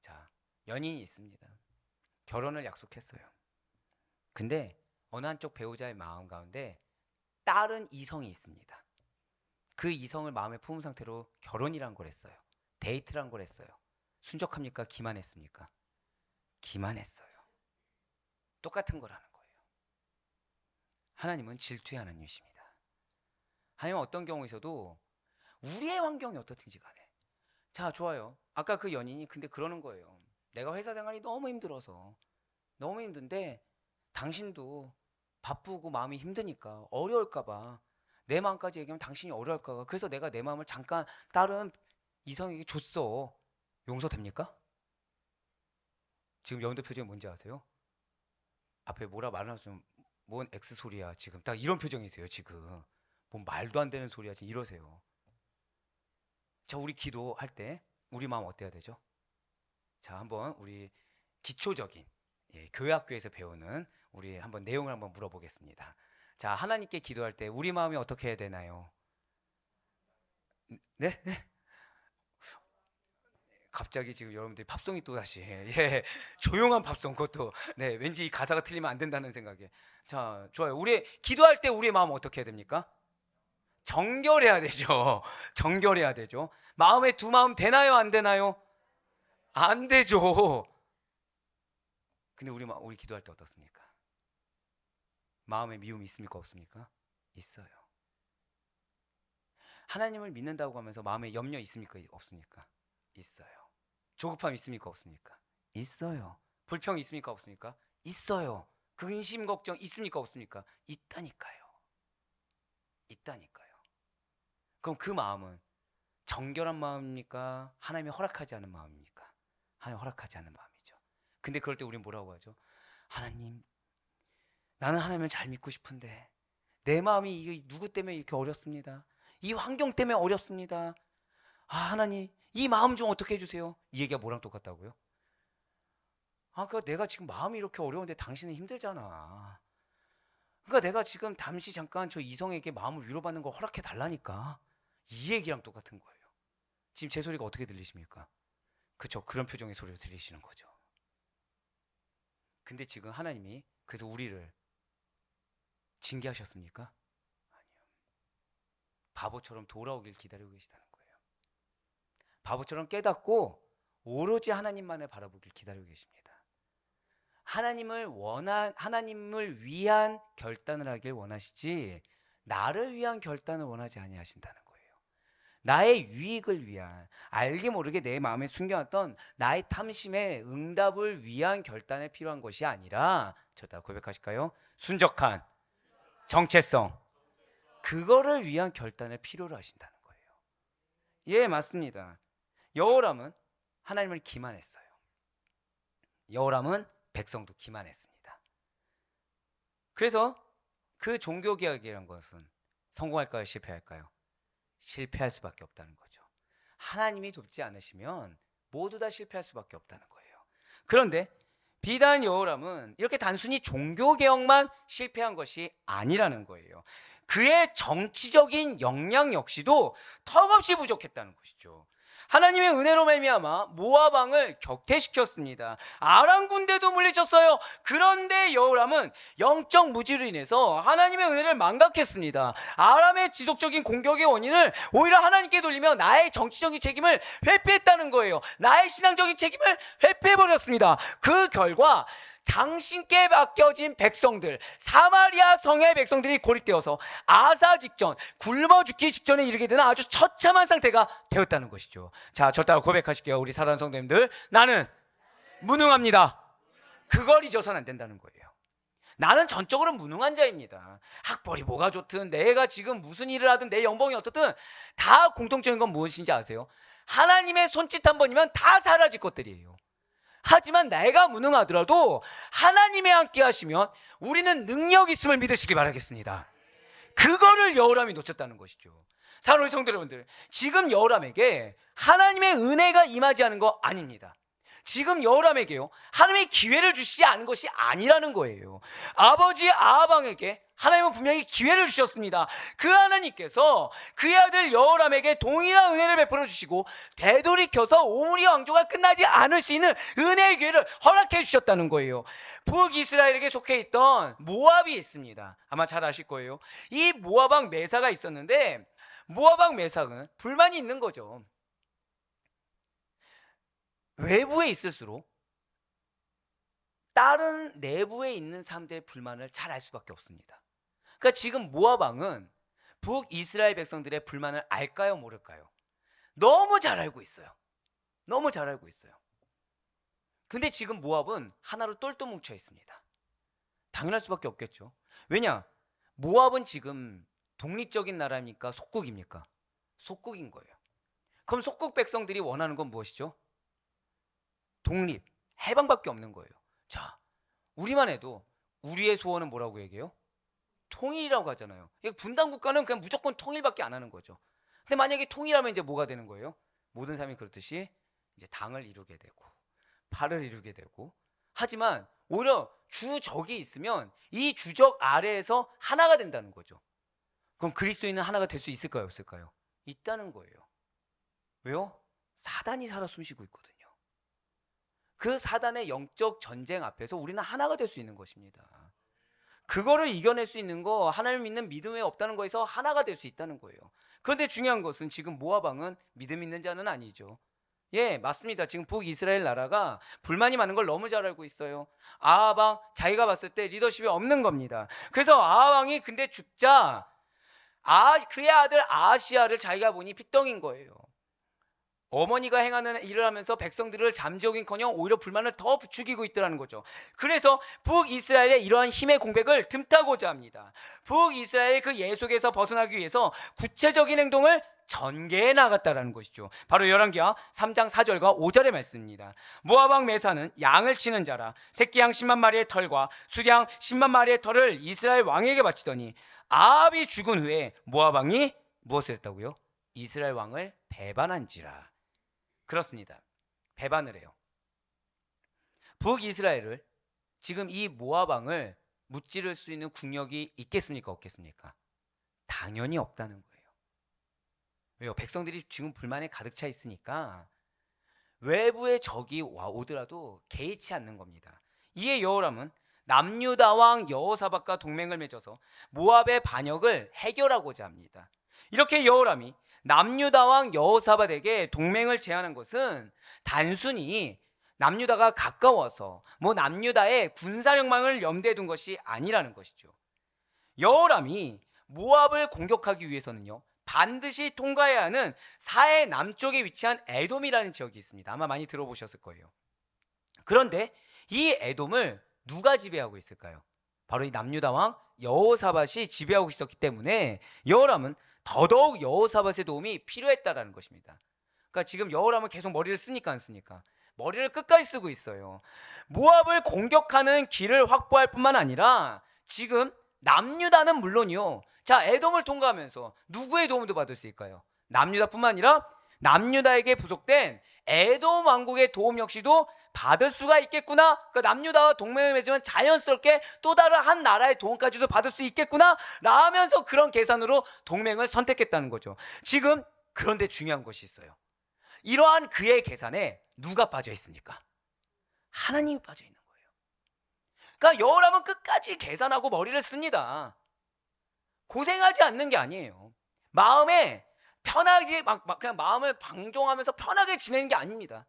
자, 연인이 있습니다. 결혼을 약속했어요. 근데 어느 한쪽 배우자의 마음 가운데 다른 이성이 있습니다. 그 이성을 마음에 품은 상태로 결혼이란 걸 했어요. 데이트란 걸 했어요. 순적합니까? 기만했습니까? 기만했어요. 똑같은 거라는 거예요. 하나님은 질투의 하나님이십니다. 하나님은 어떤 경우에서도 우리의 환경이 어떻든지 간에, 자, 좋아요. 아까 그 연인이 근데 그러는 거예요. 내가 회사 생활이 너무 힘들어서, 너무 힘든데 당신도 바쁘고 마음이 힘드니까 어려울까봐, 내 마음까지 얘기하면 당신이 어려울까봐, 그래서 내가 내 마음을 잠깐 다른 이성에게 줬어. 용서됩니까? 지금 여러분들 표정이 뭔지 아세요? 앞에 뭐라 말하면 뭔 X 소리야 지금, 딱 이런 표정이세요. 지금 뭔 말도 안 되는 소리야 지금 이러세요. 자, 우리 기도할 때 우리 마음 어때야 되죠? 자, 한번 우리 기초적인 교회 학교에서 배우는 우리 한번 내용을 한번 물어보겠습니다. 자, 하나님께 기도할 때 우리 마음이 어떻게 해야 되나요? 네? 네? 갑자기 지금 여러분들이 팝송이 또 다시 조용한 팝송, 그것도 왠지 이 가사가 틀리면 안 된다는 생각에. 자, 좋아요. 우리 기도할 때 우리의 마음 어떻게 해야 됩니까? 정결해야 되죠. 정결해야 되죠. 마음에 두 마음 되나요? 안 되나요? 안 되죠. 근데 우리 기도할 때 어떻습니까? 마음에 미움이 있습니까? 없습니까? 있어요. 하나님을 믿는다고 하면서 마음에 염려 있습니까? 없습니까? 있어요. 조급함 있습니까? 없습니까? 있어요. 불평 있습니까? 없습니까? 있어요. 근심 걱정 있습니까? 없습니까? 있다니까요. 있다니까요. 그럼 그 마음은 정결한 마음입니까? 하나님이 허락하지 않은 마음입니까? 하나님 허락하지 않는 마음이죠. 근데 그럴 때 우리는 뭐라고 하죠? 하나님, 나는 하나님을 잘 믿고 싶은데 내 마음이 이게 누구 때문에 이렇게 어렵습니다. 이 환경 때문에 어렵습니다. 아, 하나님, 이 마음 좀 어떻게 해주세요? 이 얘기가 뭐랑 똑같다고요? 그러니까 내가 지금 마음이 이렇게 어려운데 당신은 힘들잖아. 그러니까 내가 지금 잠시 잠깐 저 이성에게 마음을 위로받는 거 허락해 달라니까. 이 얘기랑 똑같은 거예요. 지금 제 소리가 어떻게 들리십니까? 그쵸? 그런 표정의 소리로 들리시는 거죠. 근데 지금 하나님이 그래서 우리를 징계하셨습니까? 아니요. 바보처럼 돌아오길 기다리고 계시다는 거예요. 바보처럼 깨닫고 오로지 하나님만을 바라보길 기다리고 계십니다. 하나님을 위한 결단을 하길 원하시지 나를 위한 결단을 원하지 아니하신다는 거예요. 나의 유익을 위한, 알게 모르게 내 마음에 숨겨놨던 나의 탐심의 응답을 위한 결단에 필요한 것이 아니라, 저다 고백하실까요? 순적한 정체성, 그거를 위한 결단을 필요로 하신다는 거예요. 예, 맞습니다. 여호람은 하나님을 기만했어요. 여호람은 백성도 기만했습니다. 그래서 그 종교개혁이라는 것은 성공할까요? 실패할까요? 실패할 수밖에 없다는 거죠. 하나님이 돕지 않으시면 모두 다 실패할 수밖에 없다는 거예요. 그런데 비단 여호람은 이렇게 단순히 종교개혁만 실패한 것이 아니라는 거예요. 그의 정치적인 역량 역시도 턱없이 부족했다는 것이죠. 하나님의 은혜로 말미암아 모압 왕을 격퇴시켰습니다. 아람 군대도 물리쳤어요. 그런데 여호람은 영적 무지로 인해서 하나님의 은혜를 망각했습니다. 아람의 지속적인 공격의 원인을 오히려 하나님께 돌리며 나의 정치적인 책임을 회피했다는 거예요. 나의 신앙적인 책임을 회피해버렸습니다. 그 결과 당신께 맡겨진 백성들, 사마리아 성의 백성들이 고립되어서 아사 직전, 굶어 죽기 직전에 이르게 되는 아주 처참한 상태가 되었다는 것이죠. 자, 저 따라 고백하실게요. 우리 사랑하는 성도님들, 나는 무능합니다. 그걸 잊어서는 안 된다는 거예요. 나는 전적으로 무능한 자입니다. 학벌이 뭐가 좋든 내가 지금 무슨 일을 하든 내 연봉이 어떻든 다 공통적인 건 무엇인지 아세요? 하나님의 손짓 한 번이면 다 사라질 것들이에요. 하지만 내가 무능하더라도 하나님의 함께 하시면 우리는 능력 있음을 믿으시길 바라겠습니다. 그거를 여호람이 놓쳤다는 것이죠. 사랑하는 성도 여러분들, 지금 여호람에게 하나님의 은혜가 임하지 않은 거 아닙니다. 지금 여호람에게요, 하나님의 기회를 주시지 않은 것이 아니라는 거예요. 아버지 아합 왕에게 하나님은 분명히 기회를 주셨습니다. 그 하나님께서 그의 아들 여호람에게 동일한 은혜를 베풀어 주시고 되돌이켜서 오므리 왕조가 끝나지 않을 수 있는 은혜의 기회를 허락해 주셨다는 거예요. 북이스라엘에게 속해 있던 모압이 있습니다. 아마 잘 아실 거예요. 이 모압 왕 메사가 있었는데 모압 왕 메사는 불만이 있는 거죠. 외부에 있을수록 다른 내부에 있는 사람들의 불만을 잘 알 수밖에 없습니다. 그러니까 지금 모압 왕은 북이스라엘 백성들의 불만을 알까요, 모를까요? 너무 잘 알고 있어요. 너무 잘 알고 있어요. 근데 지금 모압은 하나로 똘똘 뭉쳐 있습니다. 당연할 수밖에 없겠죠. 왜냐? 모압은 지금 독립적인 나라입니까? 속국입니까? 속국인 거예요. 그럼 속국 백성들이 원하는 건 무엇이죠? 독립, 해방밖에 없는 거예요. 자, 우리만 해도 우리의 소원은 뭐라고 얘기해요? 통일이라고 하잖아요. 분단 국가는 그냥 무조건 통일밖에 안 하는 거죠. 근데 만약에 통일하면 이제 뭐가 되는 거예요? 모든 사람이 그렇듯이 이제 당을 이루게 되고 팔을 이루게 되고, 하지만 오히려 주적이 있으면 이 주적 아래에서 하나가 된다는 거죠. 그럼 그리스도인은 하나가 될 수 있을까요, 없을까요? 있다는 거예요. 왜요? 사단이 살아 숨쉬고 있거든요. 그 사단의 영적 전쟁 앞에서 우리는 하나가 될 수 있는 것입니다. 그거를 이겨낼 수 있는 거, 하나님을 믿는 믿음에 없다는 거에서 하나가 될 수 있다는 거예요. 그런데 중요한 것은 지금 모압 왕은 믿음 있는 자는 아니죠. 예, 맞습니다. 지금 북이스라엘 나라가 불만이 많은 걸 너무 잘 알고 있어요. 아합 왕, 자기가 봤을 때 리더십이 없는 겁니다. 그래서 아합 왕이 근데 죽자 그의 아들 아하시야를 자기가 보니 핏덩인 거예요. 어머니가 행하는 일을 하면서 백성들을 잠재우긴커녕 오히려 불만을 더 부추기고 있더라는 거죠. 그래서 북이스라엘의 이러한 힘의 공백을 틈타고자 합니다. 북이스라엘 그 예속에서 벗어나기 위해서 구체적인 행동을 전개해 나갔다라는 것이죠. 바로 열왕기하 3장 4절과 5절의 말씀입니다. 모압 왕 메사는 양을 치는 자라 새끼 양 10만 마리의 털과 수양 10만 마리의 털을 이스라엘 왕에게 바치더니 아합이 죽은 후에 모압 왕이 무엇을 했다고요? 이스라엘 왕을 배반한지라. 그렇습니다. 배반을 해요. 북이스라엘을 지금 이 모압 왕을 무찌를 수 있는 국력이 있겠습니까? 없겠습니까? 당연히 없다는 거예요. 왜요? 백성들이 지금 불만에 가득 차 있으니까 외부의 적이 오더라도 개의치 않는 겁니다. 이에 여호람은 남유다 왕 여호사밧과 동맹을 맺어서 모압의 반역을 해결하고자 합니다. 이렇게 여호람이 남유다 왕 여호사밧에게 동맹을 제안한 것은 단순히 남유다가 가까워서 남유다의 군사력망을 염두에 둔 것이 아니라는 것이죠. 여호람이 모압을 공격하기 위해서는요, 반드시 통과해야 하는 사해 남쪽에 위치한 에돔이라는 지역이 있습니다. 아마 많이 들어보셨을 거예요. 그런데 이 에돔을 누가 지배하고 있을까요? 바로 이 남유다 왕 여호사밧이 지배하고 있었기 때문에 여호람은 더더욱 여호사밧의 도움이 필요했다라는 것입니다. 그러니까 지금 여호람은 계속 머리를 쓰니까 안 쓰니까 머리를 끝까지 쓰고 있어요. 모압을 공격하는 길을 확보할 뿐만 아니라 지금 남유다는 물론이요, 자, 에돔을 통과하면서 누구의 도움도 받을 수 있을까요? 남유다뿐만 아니라 남유다에게 부속된 에돔 왕국의 도움 역시도 받을 수가 있겠구나. 그러니까 남유다와 동맹을 맺으면 자연스럽게 또 다른 한 나라의 도움까지도 받을 수 있겠구나 라면서 그런 계산으로 동맹을 선택했다는 거죠. 지금 그런데 중요한 것이 있어요. 이러한 그의 계산에 누가 빠져 있습니까? 하나님이 빠져 있는 거예요. 그러니까 여호람은 끝까지 계산하고 머리를 씁니다. 고생하지 않는 게 아니에요. 마음에 편하게 그냥 마음을 방종하면서 편하게 지내는 게 아닙니다.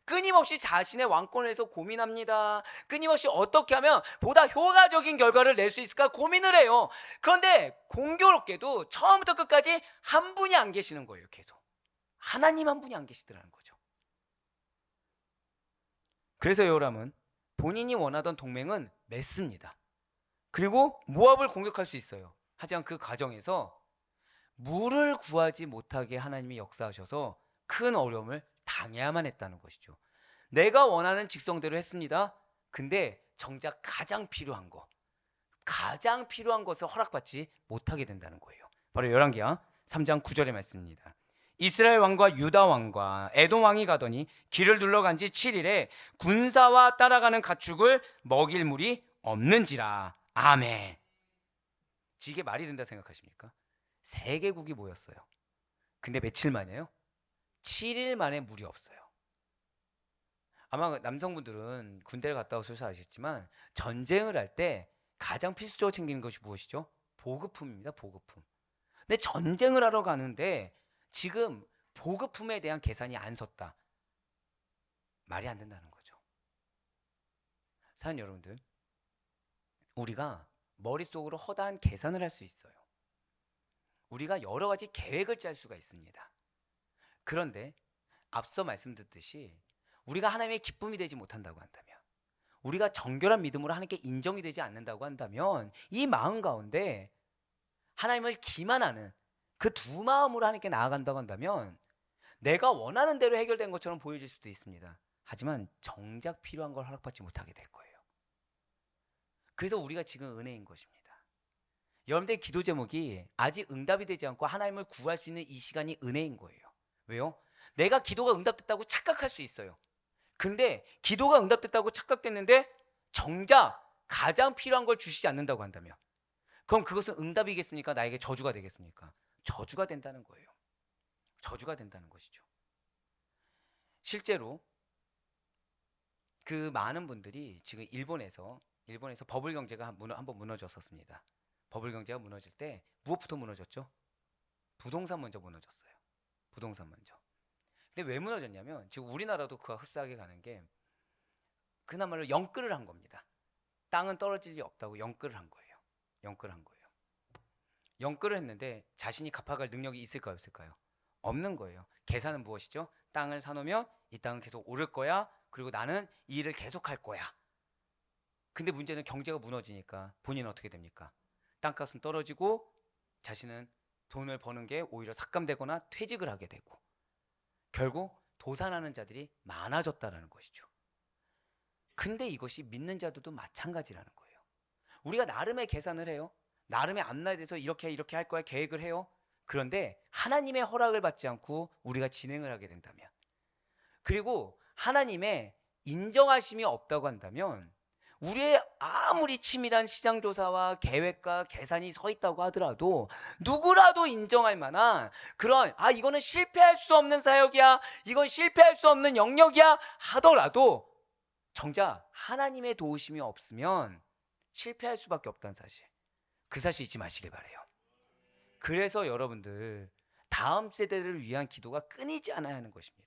끊임없이 자신의 왕권에 대해서 고민합니다. 끊임없이 어떻게 하면 보다 효과적인 결과를 낼 수 있을까 고민을 해요. 그런데 공교롭게도 처음부터 끝까지 한 분이 안 계시는 거예요. 계속 하나님 한 분이 안 계시더라는 거죠. 그래서 여호람은 본인이 원하던 동맹은 맺습니다. 그리고 모압을 공격할 수 있어요. 하지만 그 과정에서 물을 구하지 못하게 하나님이 역사하셔서 큰 어려움을 당해야만 했다는 것이죠. 내가 원하는 직성대로 했습니다. 근데 정작 가장 필요한 것을 허락받지 못하게 된다는 거예요. 바로 열왕기하 3장 9절의 말씀입니다. 이스라엘 왕과 유다 왕과 에돔 왕이 가더니 길을 둘러간 지 7일에 군사와 따라가는 가축을 먹일 물이 없는지라. 아멘. 이게 말이 된다 생각하십니까? 세 개국이 모였어요. 근데 며칠 만에요? 7일 만에 물이 없어요. 아마 남성분들은 군대를 갔다 오셔서 아시겠지만 전쟁을 할 때 가장 필수적으로 챙기는 것이 무엇이죠? 보급품입니다. 보급품. 근데 전쟁을 하러 가는데 지금 보급품에 대한 계산이 안 섰다. 말이 안 된다는 거죠. 사는 여러분들, 우리가 머릿속으로 허다한 계산을 할 수 있어요. 우리가 여러 가지 계획을 짤 수가 있습니다. 그런데 앞서 말씀드렸듯이 우리가 하나님의 기쁨이 되지 못한다고 한다면, 우리가 정결한 믿음으로 하나님께 인정이 되지 않는다고 한다면, 이 마음 가운데 하나님을 기만하는 그 두 마음으로 하나님께 나아간다고 한다면 내가 원하는 대로 해결된 것처럼 보여질 수도 있습니다. 하지만 정작 필요한 걸 허락받지 못하게 될 거예요. 그래서 우리가 지금 은혜인 것입니다. 여러분들의 기도 제목이 아직 응답이 되지 않고 하나님을 구할 수 있는 이 시간이 은혜인 거예요. 왜요? 내가 기도가 응답됐다고 착각할 수 있어요. 근데 기도가 응답됐다고 착각됐는데 정작 가장 필요한 걸 주시지 않는다고 한다면, 그럼 그것은 응답이겠습니까? 나에게 저주가 되겠습니까? 저주가 된다는 거예요. 저주가 된다는 것이죠. 실제로 그 많은 분들이 지금 일본에서 버블 경제가 한번 무너졌었습니다. 버블 경제가 무너질 때 무엇부터 무너졌죠? 부동산 먼저 무너졌어요. 부동산 먼저. 근데 왜 무너졌냐면 지금 우리나라도 그와 흡사하게 가는 게 그나마로 영끌을 한 겁니다. 땅은 떨어질 리 없다고 영끌을 한 거예요. 영끌을 한 거예요. 영끌을 했는데 자신이 갚아갈 능력이 있을까요? 없을까요? 없는 거예요. 계산은 무엇이죠? 땅을 사놓으면 이 땅은 계속 오를 거야. 그리고 나는 이 일을 계속 할 거야. 근데 문제는 경제가 무너지니까 본인은 어떻게 됩니까? 땅값은 떨어지고 자신은 돈을 버는 게 오히려 삭감되거나 퇴직을 하게 되고, 결국 도산하는 자들이 많아졌다라는 것이죠. 근데 이것이 믿는 자들도 마찬가지라는 거예요. 우리가 나름의 계산을 해요. 나름의 앞날에 대해서 이렇게 할 거야 계획을 해요. 그런데 하나님의 허락을 받지 않고 우리가 진행을 하게 된다면, 그리고 하나님의 인정하심이 없다고 한다면 우리의 아무리 치밀한 시장조사와 계획과 계산이 서 있다고 하더라도 누구라도 인정할 만한 그런 이거는 실패할 수 없는 사역이야, 이건 실패할 수 없는 영역이야 하더라도 정작 하나님의 도우심이 없으면 실패할 수밖에 없다는 사실, 그 사실 잊지 마시길 바래요. 그래서 여러분들 다음 세대를 위한 기도가 끊이지 않아야 하는 것입니다.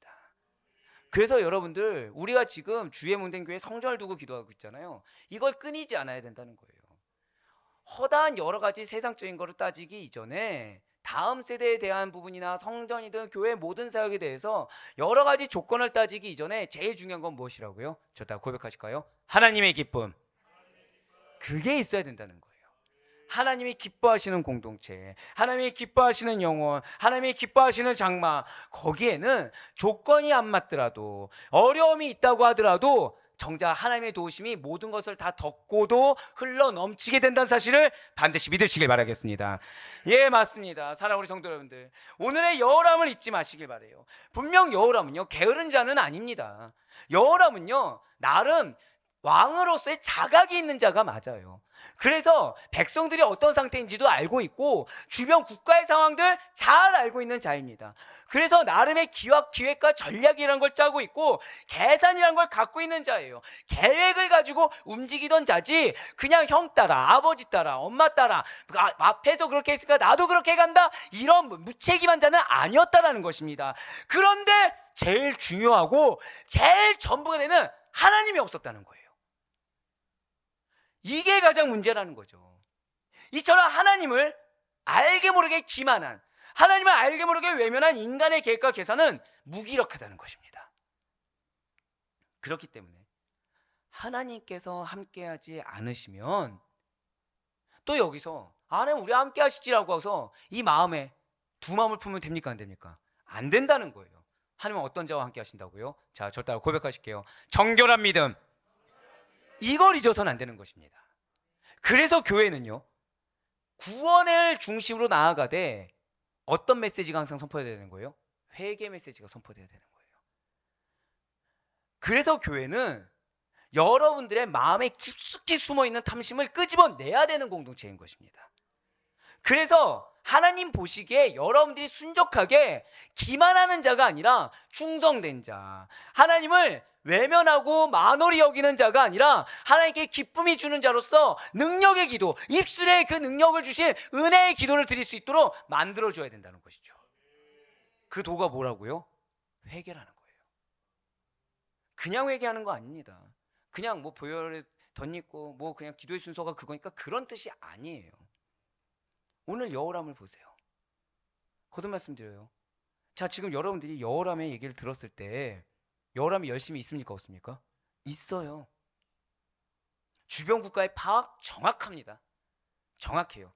그래서 여러분들 우리가 지금 주의 문된 교회 성전을 두고 기도하고 있잖아요. 이걸 끊이지 않아야 된다는 거예요. 허다한 여러 가지 세상적인 거를 따지기 이전에 다음 세대에 대한 부분이나 성전이든 교회 모든 사역에 대해서 여러 가지 조건을 따지기 이전에 제일 중요한 건 무엇이라고요? 저 다 고백하실까요? 하나님의 기쁨. 그게 있어야 된다는 거예요. 하나님이 기뻐하시는 공동체, 하나님이 기뻐하시는 영혼, 하나님이 기뻐하시는 장막, 거기에는 조건이 안 맞더라도, 어려움이 있다고 하더라도 정작 하나님의 도우심이 모든 것을 다 덮고도 흘러 넘치게 된다는 사실을 반드시 믿으시길 바라겠습니다. 예, 맞습니다. 사랑하는 우리 성도 여러분들, 오늘의 여호람을 잊지 마시길 바라요. 분명 여호람은요 게으른 자는 아닙니다. 여호람은요 나름 왕으로서의 자각이 있는 자가 맞아요. 그래서 백성들이 어떤 상태인지도 알고 있고 주변 국가의 상황들 잘 알고 있는 자입니다. 그래서 나름의 기획과 전략이라는 걸 짜고 있고 계산이라는 걸 갖고 있는 자예요. 계획을 가지고 움직이던 자지 그냥 형 따라, 아버지 따라, 엄마 따라, 앞에서 그렇게 했으니까 나도 그렇게 간다, 이런 무책임한 자는 아니었다라는 것입니다. 그런데 제일 중요하고 제일 전부가 되는 하나님이 없었다는 거예요. 이게 가장 문제라는 거죠. 이처럼 하나님을 알게 모르게 기만한, 하나님을 알게 모르게 외면한 인간의 계획과 계산은 무기력하다는 것입니다. 그렇기 때문에 하나님께서 함께하지 않으시면 또 여기서 하나님 우리 함께 하시지라고 해서 이 마음에 두 마음을 품으면 됩니까 안 됩니까? 안 된다는 거예요. 하나님은 어떤 자와 함께 하신다고요? 자, 저 따라 고백하실게요. 정결한 믿음, 이걸 잊어서는 안 되는 것입니다. 그래서 교회는요 구원을 중심으로 나아가되 어떤 메시지가 항상 선포되어야 되는 거예요? 회개 메시지가 선포되어야 되는 거예요. 그래서 교회는 여러분들의 마음에 깊숙이 숨어있는 탐심을 끄집어내야 되는 공동체인 것입니다. 그래서 하나님 보시기에 여러분들이 순적하게 기만하는 자가 아니라 충성된 자, 하나님을 외면하고 만홀히 여기는 자가 아니라 하나님께 기쁨이 주는 자로서 능력의 기도, 입술에 그 능력을 주신 은혜의 기도를 드릴 수 있도록 만들어줘야 된다는 것이죠. 그 도가 뭐라고요? 회개라는 거예요. 그냥 회개하는 거 아닙니다. 그냥 뭐 보혈에 덧입고 뭐 그냥 기도의 순서가 그거니까 그런 뜻이 아니에요. 오늘 여호람을 보세요. 거듭 말씀드려요. 자, 지금 여러분들이 여호람의 얘기를 들었을 때 여호람이 열심히 있습니까 없습니까? 있어요. 주변 국가의 파악 정확합니다. 정확해요.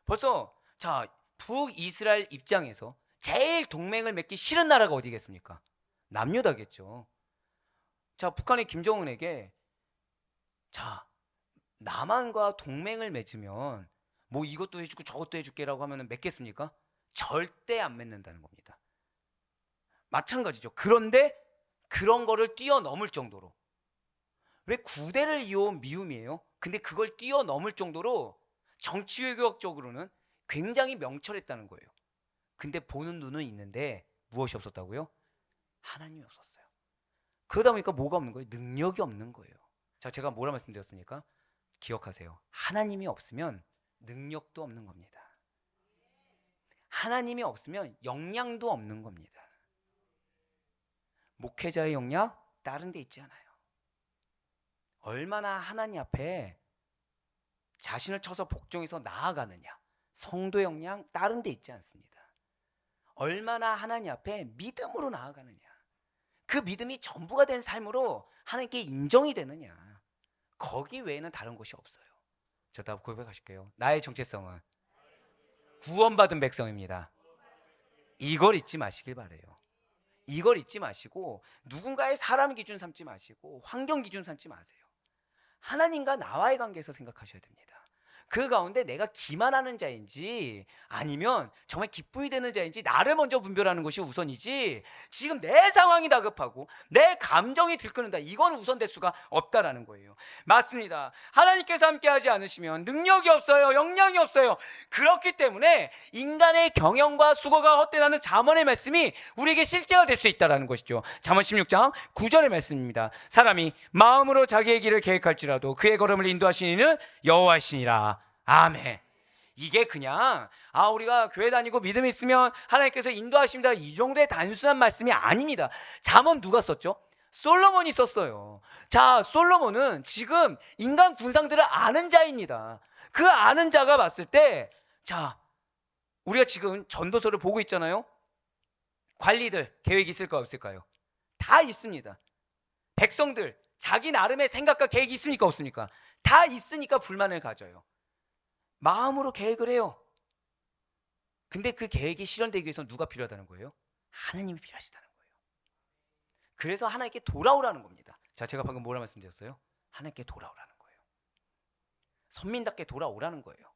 벌써 자 북이스라엘 입장에서 제일 동맹을 맺기 싫은 나라가 어디겠습니까? 남유다겠죠. 자, 북한의 김정은에게 자 남한과 동맹을 맺으면 뭐 이것도 해주고 저것도 해줄게라고 하면 맺겠습니까? 절대 안 맺는다는 겁니다. 마찬가지죠. 그런데 그런 거를 뛰어넘을 정도로, 왜 구대를 이어온 미움이에요? 근데 그걸 뛰어넘을 정도로 정치 외교학적으로는 굉장히 명철했다는 거예요. 근데 보는 눈은 있는데 무엇이 없었다고요? 하나님이 없었어요. 그러다 보니까 뭐가 없는 거예요? 능력이 없는 거예요. 자, 제가 뭐라 말씀드렸습니까? 기억하세요. 하나님이 없으면 능력도 없는 겁니다. 하나님이 없으면 역량도 없는 겁니다. 목회자의 역량 다른 데 있지 않아요. 얼마나 하나님 앞에 자신을 쳐서 복종해서 나아가느냐, 성도의 역량 다른 데 있지 않습니다. 얼마나 하나님 앞에 믿음으로 나아가느냐, 그 믿음이 전부가 된 삶으로 하나님께 인정이 되느냐, 거기 외에는 다른 곳이 없어요. 저 다 고백하실게요. 나의 정체성은 구원받은 백성입니다. 이걸 잊지 마시길 바래요. 이걸 잊지 마시고 누군가의 사람 기준 삼지 마시고 환경 기준 삼지 마세요. 하나님과 나와의 관계에서 생각하셔야 됩니다. 그 가운데 내가 기만하는 자인지 아니면 정말 기쁨이 되는 자인지 나를 먼저 분별하는 것이 우선이지, 지금 내 상황이 다급하고 내 감정이 들끓는다, 이건 우선될 수가 없다라는 거예요. 맞습니다. 하나님께서 함께하지 않으시면 능력이 없어요. 역량이 없어요. 그렇기 때문에 인간의 경영과 수고가 헛되다는 잠언의 말씀이 우리에게 실제가 될 수 있다는 것이죠. 잠언 16장 9절의 말씀입니다. 사람이 마음으로 자기의 길을 계획할지라도 그의 걸음을 인도하시는 이는 여호와시니라. 아멘. 이게 그냥 우리가 교회 다니고 믿음이 있으면 하나님께서 인도하십니다, 이 정도의 단순한 말씀이 아닙니다. 잠언 누가 썼죠? 솔로몬이 썼어요. 자, 솔로몬은 지금 인간 군상들을 아는 자입니다. 그 아는 자가 봤을 때, 자, 우리가 지금 전도서를 보고 있잖아요. 관리들 계획이 있을까 없을까요? 다 있습니다. 백성들 자기 나름의 생각과 계획이 있습니까 없습니까? 다 있으니까 불만을 가져요. 마음으로 계획을 해요. 근데 그 계획이 실현되기 위해서 누가 필요하다는 거예요? 하나님이 필요하시다는 거예요. 그래서 하나님께 돌아오라는 겁니다. 자, 제가 방금 뭐라 말씀드렸어요? 하나님께 돌아오라는 거예요. 선민답게 돌아오라는 거예요.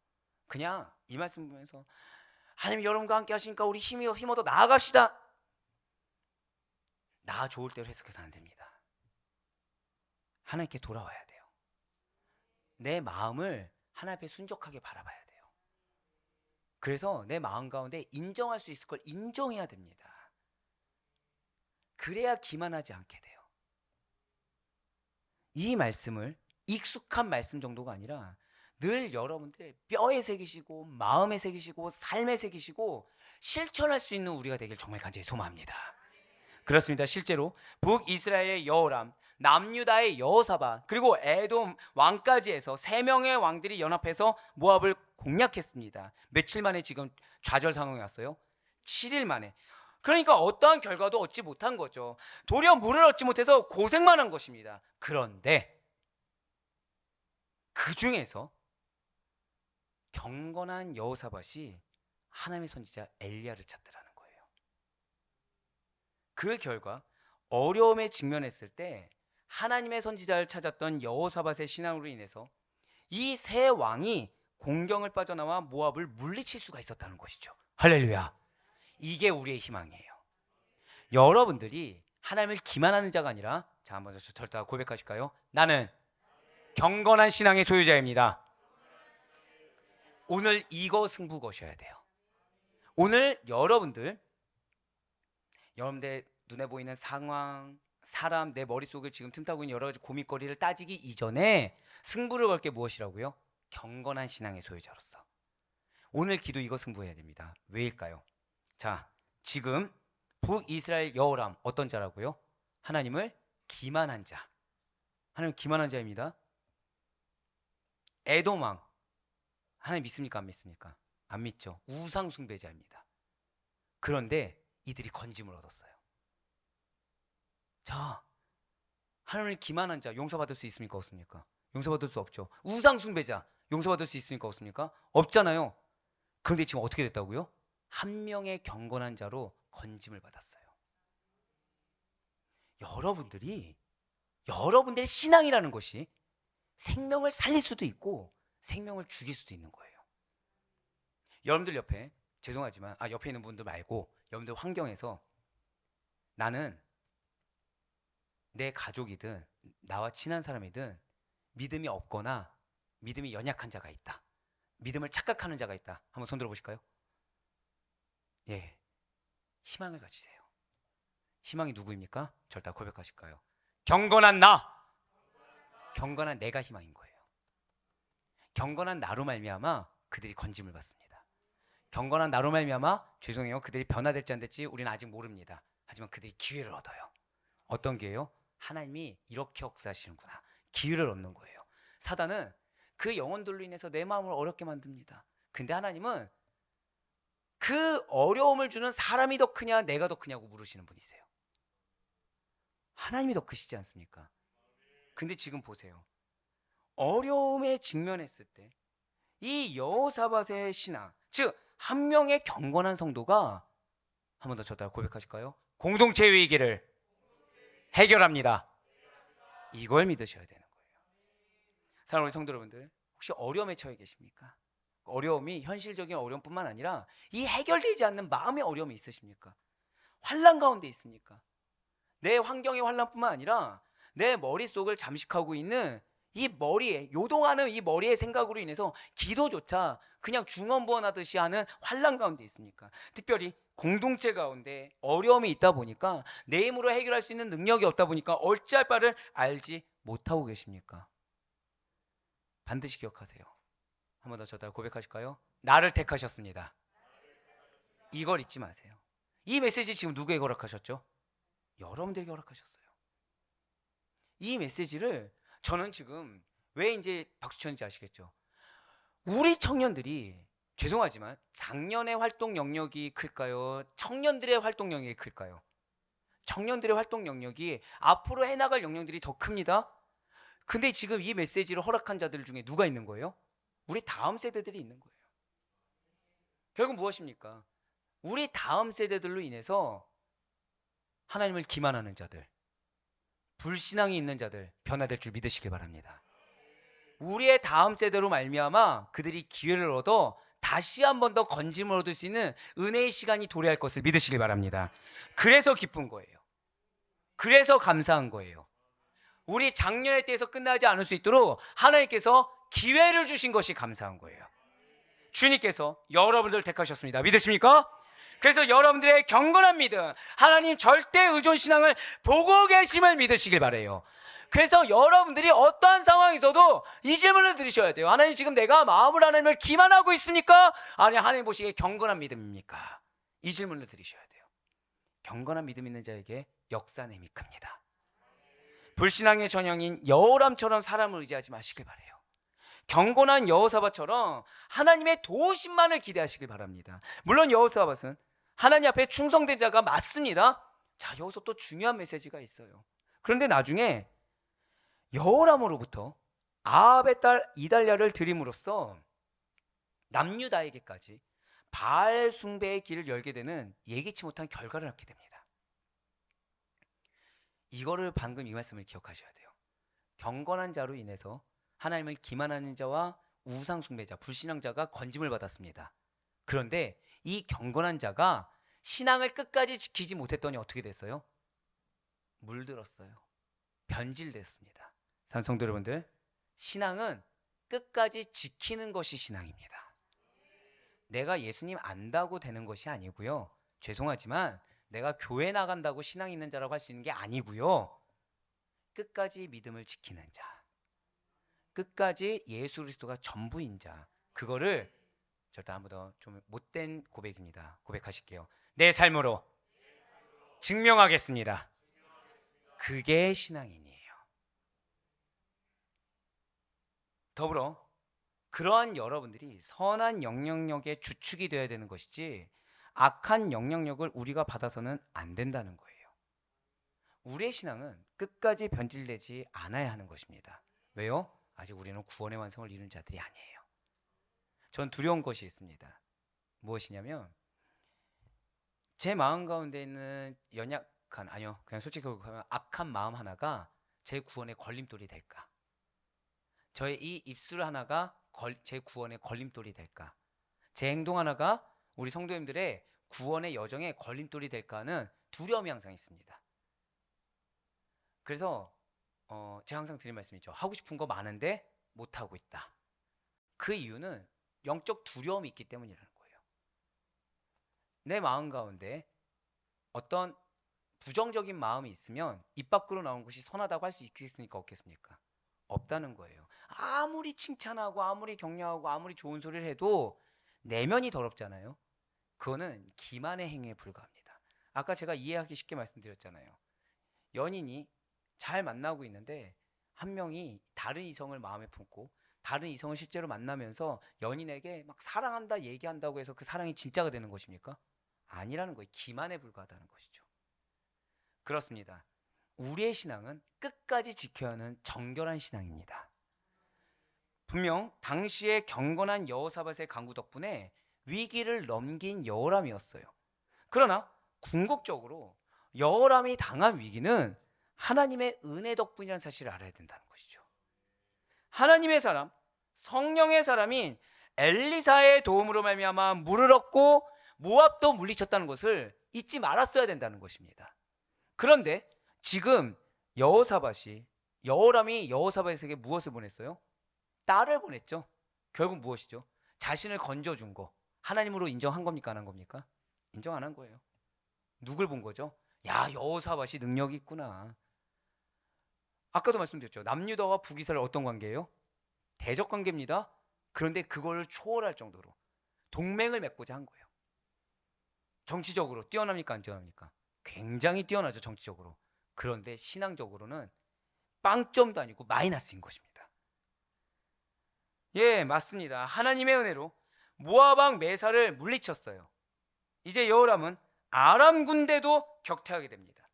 그냥 이 말씀 보면서 하나님 여러분과 함께 하시니까 우리 힘얻어 나아갑시다, 나 좋을 대로 해석해서 안 됩니다. 하나님께 돌아와야 돼요. 내 마음을 하나님 앞에 순적하게 바라봐야 돼요. 그래서 내 마음 가운데 인정할 수 있을 걸 인정해야 됩니다. 그래야 기만하지 않게 돼요. 이 말씀을 익숙한 말씀 정도가 아니라 늘 여러분들의 뼈에 새기시고 마음에 새기시고 삶에 새기시고 실천할 수 있는 우리가 되길 정말 간절히 소망합니다. 그렇습니다. 실제로 북이스라엘의 여호람, 남유다의 여호사밧, 그리고 에돔 왕까지 해서 3명의 왕들이 연합해서 모압을 공략했습니다. 며칠 만에 지금 좌절 상황에 왔어요? 7일 만에. 그러니까 어떠한 결과도 얻지 못한 거죠. 도리어 물을 얻지 못해서 고생만 한 것입니다. 그런데 그 중에서 경건한 여호사밧이 하나님의 선지자 엘리야를 찾더라는 거예요. 그 결과 어려움에 직면했을 때 하나님의 선지자를 찾았던 여호사밧의 신앙으로 인해서 이 세 왕이 공경을 빠져나와 모압을 물리칠 수가 있었다는 것이죠. 할렐루야. 이게 우리의 희망이에요. 여러분들이 하나님을 기만하는 자가 아니라, 자, 한번 절대 고백하실까요? 나는 경건한 신앙의 소유자입니다. 오늘 이거 승부 거셔야 돼요. 오늘 여러분들 눈에 보이는 상황, 사람, 내 머릿속을 지금 틈타고 있는 여러 가지 고민거리를 따지기 이전에 승부를 걸 게 무엇이라고요? 경건한 신앙의 소유자로서 오늘 기도 이거 승부해야 됩니다. 왜일까요? 자, 지금 북이스라엘 여호람 어떤 자라고요? 하나님을 기만한 자. 하나님 기만한 자입니다. 에돔 왕 하나님 믿습니까 안 믿습니까? 안 믿죠. 우상 숭배자입니다. 그런데 이들이 건짐을 얻었어요. 자, 하나님을 기만한 자 용서받을 수 있습니까 없습니까? 용서받을 수 없죠. 우상 숭배자 용서받을 수 있습니까 없습니까? 없잖아요. 그런데 지금 어떻게 됐다고요? 한 명의 경건한 자로 건짐을 받았어요. 여러분들의 신앙이라는 것이 생명을 살릴 수도 있고 생명을 죽일 수도 있는 거예요. 여러분들 옆에, 죄송하지만 옆에 있는 분들 말고 여러분들 환경에서 나는 내 가족이든 나와 친한 사람이든 믿음이 없거나 믿음이 연약한 자가 있다, 믿음을 착각하는 자가 있다, 한번 손 들어보실까요? 예, 희망을 가지세요. 희망이 누구입니까? 절대 고백하실까요? 경건한 나, 경건한 내가 희망인 거예요. 경건한 나로 말미암아 그들이 건짐을 받습니다. 경건한 나로 말미암아, 죄송해요, 그들이 변화될지 안 될지 우리는 아직 모릅니다. 하지만 그들이 기회를 얻어요. 어떤 기회요? 하나님이 이렇게 역사하시는구나, 기회를 얻는 거예요. 사단은 그 영혼들로 인해서 내 마음을 어렵게 만듭니다. 근데 하나님은 그 어려움을 주는 사람이 더 크냐 내가 더 크냐고 물으시는 분이세요. 하나님이 더 크시지 않습니까? 근데 지금 보세요. 어려움에 직면했을 때 이 여호사밧의 신앙, 즉 한 명의 경건한 성도가, 한 번 더 저따라 고백하실까요? 공동체의 위기를 해결합니다. 이걸 믿으셔야 되는 거예요. 사랑하는 성도 여러분들, 혹시 어려움에 처해 계십니까? 어려움이 현실적인 어려움뿐만 아니라 이 해결되지 않는 마음의 어려움이 있으십니까? 환난 가운데 있습니까? 내 환경의 환난뿐만 아니라 내 머릿속을 잠식하고 있는 이 머리에 요동하는 이 머리의 생각으로 인해서 기도조차 그냥 중언부언하듯이 하는 환난 가운데 있습니까? 특별히 공동체 가운데 어려움이 있다 보니까 내 힘으로 해결할 수 있는 능력이 없다 보니까 어찌할 바를 알지 못하고 계십니까? 반드시 기억하세요. 한 번 더 저다 고백하실까요? 나를 택하셨습니다. 이걸 잊지 마세요. 이 메시지 지금 누구에게 허락하셨죠? 여러분들에게 허락하셨어요. 이 메시지를 저는 지금 왜 이제 박수 쳤는지 아시겠죠? 우리 청년들이 죄송하지만 작년의 활동 영역이 클까요? 청년들의 활동 영역이 클까요? 청년들의 활동 영역이 앞으로 해나갈 영역들이 더 큽니다. 근데 지금 이 메시지를 허락한 자들 중에 누가 있는 거예요? 우리 다음 세대들이 있는 거예요. 결국 무엇입니까? 우리 다음 세대들로 인해서 하나님을 기만하는 자들, 불신앙이 있는 자들 변화될 줄 믿으시길 바랍니다. 우리의 다음 세대로 말미암아 그들이 기회를 얻어 다시 한 번 더 건짐을 얻을 수 있는 은혜의 시간이 도래할 것을 믿으시길 바랍니다. 그래서 기쁜 거예요. 그래서 감사한 거예요. 우리 작년의 때에서 끝나지 않을 수 있도록 하나님께서 기회를 주신 것이 감사한 거예요. 주님께서 여러분들을 택하셨습니다. 믿으십니까? 그래서 여러분들의 경건한 믿음, 하나님 절대 의존 신앙을 보고 계심을 믿으시길 바라요. 그래서 여러분들이 어떠한 상황에서도 이 질문을 들으셔야 돼요. 하나님, 지금 내가 마음으로 하나님을 기만하고 있습니까? 아니, 하나님 보시기에 경건한 믿음입니까? 이 질문을 들으셔야 돼요. 경건한 믿음 있는 자에게 역사는 힘이 큽니다. 불신앙의 전형인 여호람처럼 사람을 의지하지 마시길 바라요. 경건한 여호사밧처럼 하나님의 도우심만을 기대하시길 바랍니다. 물론 여호사밧은 하나님 앞에 충성된 자가 맞습니다. 자, 여기서 또 중요한 메시지가 있어요. 그런데 나중에 여호람으로부터 아합의 딸 이달랴를 드림으로써 남유다에게까지 바알 숭배의 길을 열게 되는 예기치 못한 결과를 낳게 됩니다. 이거를 방금 이 말씀을 기억하셔야 돼요. 경건한 자로 인해서 하나님을 기만하는 자와 우상 숭배자, 불신앙자가 건짐을 받았습니다. 그런데 이 경건한 자가 신앙을 끝까지 지키지 못했더니 어떻게 됐어요? 물들었어요. 변질됐습니다. 산성도 여러분들, 신앙은 끝까지 지키는 것이 신앙입니다. 내가 예수님 안다고 되는 것이 아니고요. 죄송하지만 내가 교회 나간다고 신앙 있는 자라고 할 수 있는 게 아니고요. 끝까지 믿음을 지키는 자, 끝까지 예수 그리스도가 전부인 자, 그거를 절대 한 번 더 좀 못된 고백입니다. 고백하실게요. 내 삶으로 증명하겠습니다. 그게 신앙인이에요. 더불어 그러한 여러분들이 선한 영향력의 주축이 되어야 되는 것이지 악한 영향력을 우리가 받아서는 안 된다는 거예요. 우리의 신앙은 끝까지 변질되지 않아야 하는 것입니다. 왜요? 아직 우리는 구원의 완성을 이룬 자들이 아니에요. 전 두려운 것이 있습니다. 무엇이냐면 제 마음 가운데 있는 연약한, 아니요, 그냥 솔직히 하면 악한 마음 하나가 제 구원의 걸림돌이 될까? 저의 이 입술 하나가 제 구원의 걸림돌이 될까? 제 행동 하나가 우리 성도님들의 구원의 여정에 걸림돌이 될까 하는 두려움이 항상 있습니다. 그래서 제가 항상 드린 말씀이 있죠. 하고 싶은 거 많은데 못하고 있다. 그 이유는 영적 두려움이 있기 때문이라는 거예요. 내 마음 가운데 어떤 부정적인 마음이 있으면 입 밖으로 나온 것이 선하다고 할 수 있겠습니까? 없겠습니까? 없다는 거예요. 아무리 칭찬하고 아무리 격려하고 아무리 좋은 소리를 해도 내면이 더럽잖아요. 그거는 기만의 행위에 불과합니다. 아까 제가 이해하기 쉽게 말씀드렸잖아요. 연인이 잘 만나고 있는데 한 명이 다른 이성을 마음에 품고 다른 이성을 실제로 만나면서 연인에게 막 사랑한다 얘기한다고 해서 그 사랑이 진짜가 되는 것입니까? 아니라는 거예요. 기만에 불과하다는 것이죠. 그렇습니다. 우리의 신앙은 끝까지 지켜야 하는 정결한 신앙입니다. 분명 당시의 경건한 여호사밧의 강구 덕분에 위기를 넘긴 여호람이었어요. 그러나 궁극적으로 여호람이 당한 위기는 하나님의 은혜 덕분이라는 사실을 알아야 된다는 것이죠. 하나님의 사람, 성령의 사람인 엘리사의 도움으로 말미암아 물을 얻고 모압도 물리쳤다는 것을 잊지 말았어야 된다는 것입니다. 그런데 지금 여호람이 여호사밧에게 무엇을 보냈어요? 딸을 보냈죠. 결국 무엇이죠? 자신을 건져준 거 하나님으로 인정한 겁니까? 안 한 겁니까? 인정 안 한 거예요. 누굴 본 거죠? 야, 여호사밧이 능력이 있구나. 아까도 말씀드렸죠. 남유다와 북이스라엘 어떤 관계예요? 대적 관계입니다. 그런데 그걸 초월할 정도로 동맹을 맺고자 한 거예요. 정치적으로 뛰어납니까? 안 뛰어납니까? 굉장히 뛰어나죠, 정치적으로. 그런데 신앙적으로는 빵점도 아니고 마이너스인 것입니다. 예, 맞습니다. 하나님의 은혜로 모압 왕 메사를 물리쳤어요. 이제 여호람은 아람 군대도 격퇴하게 됩니다.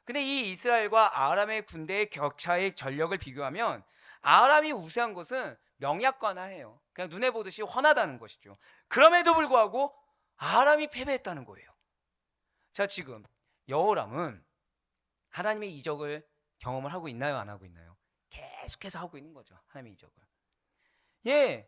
근데 이 이스라엘과 아람의 군대의 격차의 전력을 비교하면 아람이 우세한 것은 명약관화해요. 그냥 눈에 보듯이 훤하다는 것이죠. 그럼에도 불구하고 아람이 패배했다는 거예요. 자, 지금 여호람은 하나님의 이적을 경험을 하고 있나요? 안 하고 있나요? 계속해서 하고 있는 거죠. 하나님의 이적을. 예,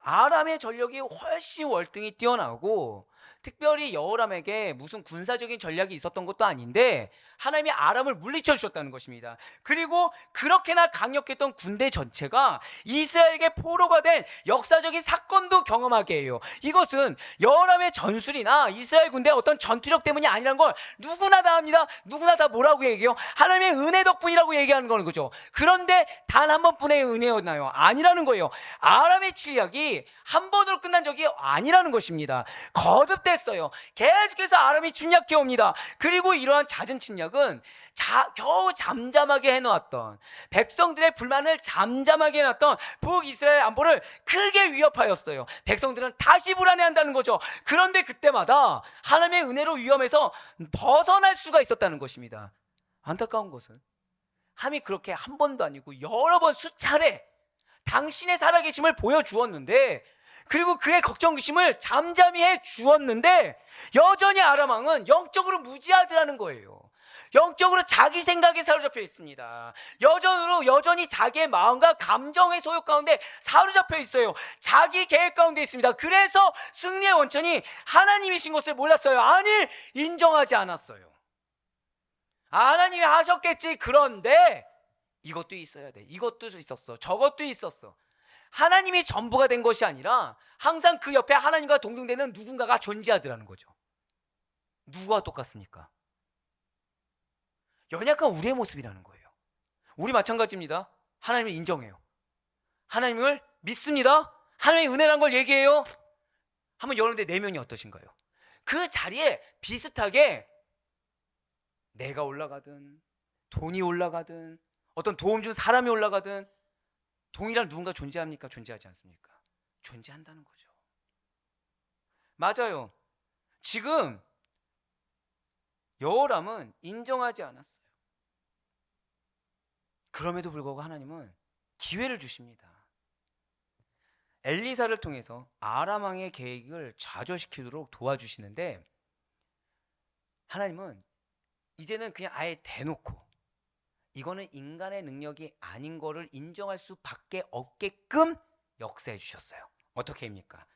아람의 전력이 훨씬 월등히 뛰어나고 특별히 여호람에게 무슨 군사적인 전략이 있었던 것도 아닌데 하나님이 아람을 물리쳐 주셨다는 것입니다. 그리고 그렇게나 강력했던 군대 전체가 이스라엘에게 포로가 된 역사적인 사건도 경험하게 해요. 이것은 여호람의 전술이나 이스라엘 군대의 어떤 전투력 때문이 아니라는 걸 누구나 다 합니다. 누구나 다 뭐라고 얘기해요? 하나님의 은혜 덕분이라고 얘기하는 거는 거죠. 그런데 단 한 번뿐의 은혜였나요? 아니라는 거예요. 아람의 침략이 한 번으로 끝난 적이 아니라는 것입니다. 거듭됐어요. 계속해서 아람이 침략해 옵니다. 그리고 이러한 잦은 침략은 겨우 잠잠하게 해놓았던 백성들의 불만을 잠잠하게 해놨던 북이스라엘 안보를 크게 위협하였어요. 백성들은 다시 불안해한다는 거죠. 그런데 그때마다 하나님의 은혜로 위험해서 벗어날 수가 있었다는 것입니다. 안타까운 것은 하나님이 그렇게 한 번도 아니고 여러 번 수차례 당신의 살아계심을 보여주었는데 그리고 그의 걱정기심을 잠잠히 해주었는데 여전히 아람 왕은 영적으로 무지하더라는 거예요. 영적으로 자기 생각에 사로잡혀 있습니다. 여전히 자기의 마음과 감정의 소욕 가운데 사로잡혀 있어요. 자기 계획 가운데 있습니다. 그래서 승리의 원천이 하나님이신 것을 몰랐어요. 아니, 인정하지 않았어요. 하나님이 하셨겠지. 그런데 이것도 있어야 돼. 이것도 있었어. 저것도 있었어. 하나님이 전부가 된 것이 아니라 항상 그 옆에 하나님과 동등되는 누군가가 존재하더라는 거죠. 누구와 똑같습니까? 연약한 우리의 모습이라는 거예요. 우리 마찬가지입니다. 하나님을 인정해요. 하나님을 믿습니다. 하나님의 은혜란 걸 얘기해요. 한번 여러분들 내면이 어떠신가요? 그 자리에 비슷하게 내가 올라가든 돈이 올라가든 어떤 도움 준 사람이 올라가든 동일한 누군가 존재합니까? 존재하지 않습니까? 존재한다는 거죠. 맞아요. 지금 여호람은 인정하지 않았어요. 그럼에도 불구하고 하나님은 기회를 주십니다. 엘리사를 통해서 아람 왕의 계획을 좌절시키도록 도와주시는데 하나님은 이제는 그냥 아예 대놓고 이거는 인간의 능력이 아닌 거를 인정할 수밖에 없게끔 역사해 주셨어요. 어떻게 합니까?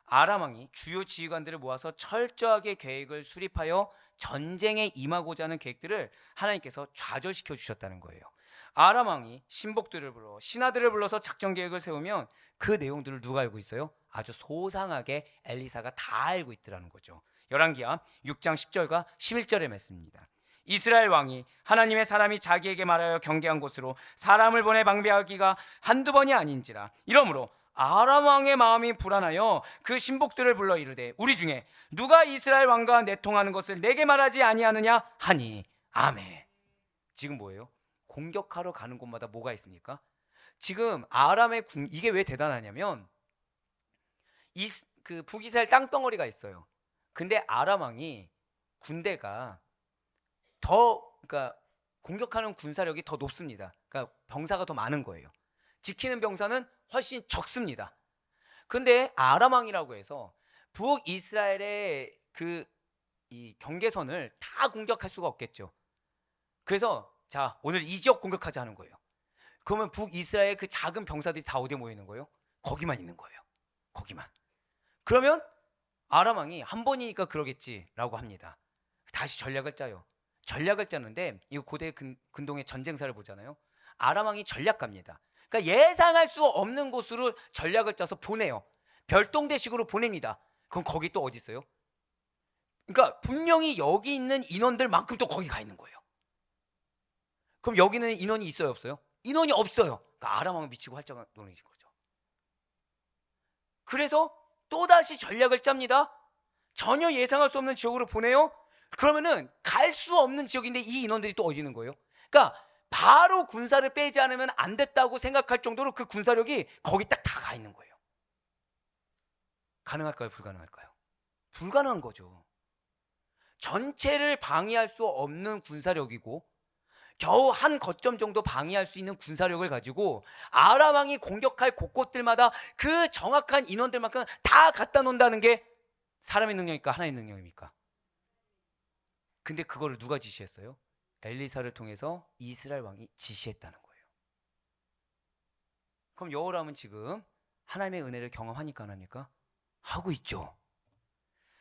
아람 왕이 주요 지휘관들을 모아서 철저하게 계획을 수립하여 전쟁에 임하고자 하는 계획들을 하나님께서 좌절시켜 주셨다는 거예요. 아람 왕이 신복들을 불러 신하들을 불러서 작전 계획을 세우면 그 내용들을 누가 알고 있어요? 아주 소상하게 엘리사가 다 알고 있더라는 거죠. 열왕기하 6장 10절과 11절의 말씀입니다. 이스라엘 왕이 하나님의 사람이 자기에게 말하여 경계한 곳으로 사람을 보내 방비하기가 한두 번이 아닌지라. 이러므로 아람 왕의 마음이 불안하여 그 신복들을 불러 이르되 우리 중에 누가 이스라엘 왕과 내통하는 것을 내게 말하지 아니하느냐 하니 아멘. 지금 뭐예요? 공격하러 가는 곳마다 뭐가 있습니까? 지금 아람의 이게 왜 대단하냐면 그 북이스라엘 땅덩어리가 있어요. 근데 아람 왕이 군대가 그러니까 공격하는 군사력이 더 높습니다. 그러니까 병사가 더 많은 거예요. 지키는 병사는 훨씬 적습니다. 근데 아람 왕이라고 해서 북이스라엘의 이 경계선을 다 공격할 수가 없겠죠. 그래서 자, 오늘 이 지역 공격하자 하는 거예요. 그러면 북이스라엘 그 작은 병사들이 다 어디에 모여 있는 거예요? 거기만 있는 거예요. 거기만. 그러면 아람 왕이 한 번이니까 그러겠지라고 합니다. 다시 전략을 짜요. 전략을 짜는데 이 고대 근동의 전쟁사를 보잖아요. 아람 왕이 전략가입니다. 그러니까 예상할 수 없는 곳으로 전략을 짜서 보내요. 별동대식으로 보냅니다. 그럼 거기 또 어디 있어요? 그러니까 분명히 여기 있는 인원들만큼 또 거기 가 있는 거예요. 그럼 여기는 인원이 있어요, 없어요? 인원이 없어요. 그러니까 아람 왕은 미치고 활짝 놀라신 거죠. 그래서 또다시 전략을 짭니다. 전혀 예상할 수 없는 지역으로 보내요. 그러면은 갈 수 없는 지역인데 이 인원들이 또 어디 있는 거예요? 그러니까 바로 군사를 빼지 않으면 안 됐다고 생각할 정도로 그 군사력이 거기 딱 다 가 있는 거예요. 가능할까요? 불가능할까요? 불가능한 거죠. 전체를 방위할 수 없는 군사력이고 겨우 한 거점 정도 방위할 수 있는 군사력을 가지고 아람 왕이 공격할 곳곳들마다 그 정확한 인원들만큼 다 갖다 놓는다는 게 사람의 능력입니까? 하나의 능력입니까? 근데 그거를 누가 지시했어요? 엘리사를 통해서 이스라엘 왕이 지시했다는 거예요. 그럼 여호람은 지금 하나님의 은혜를 경험하니까 안 합니까? 하고 있죠.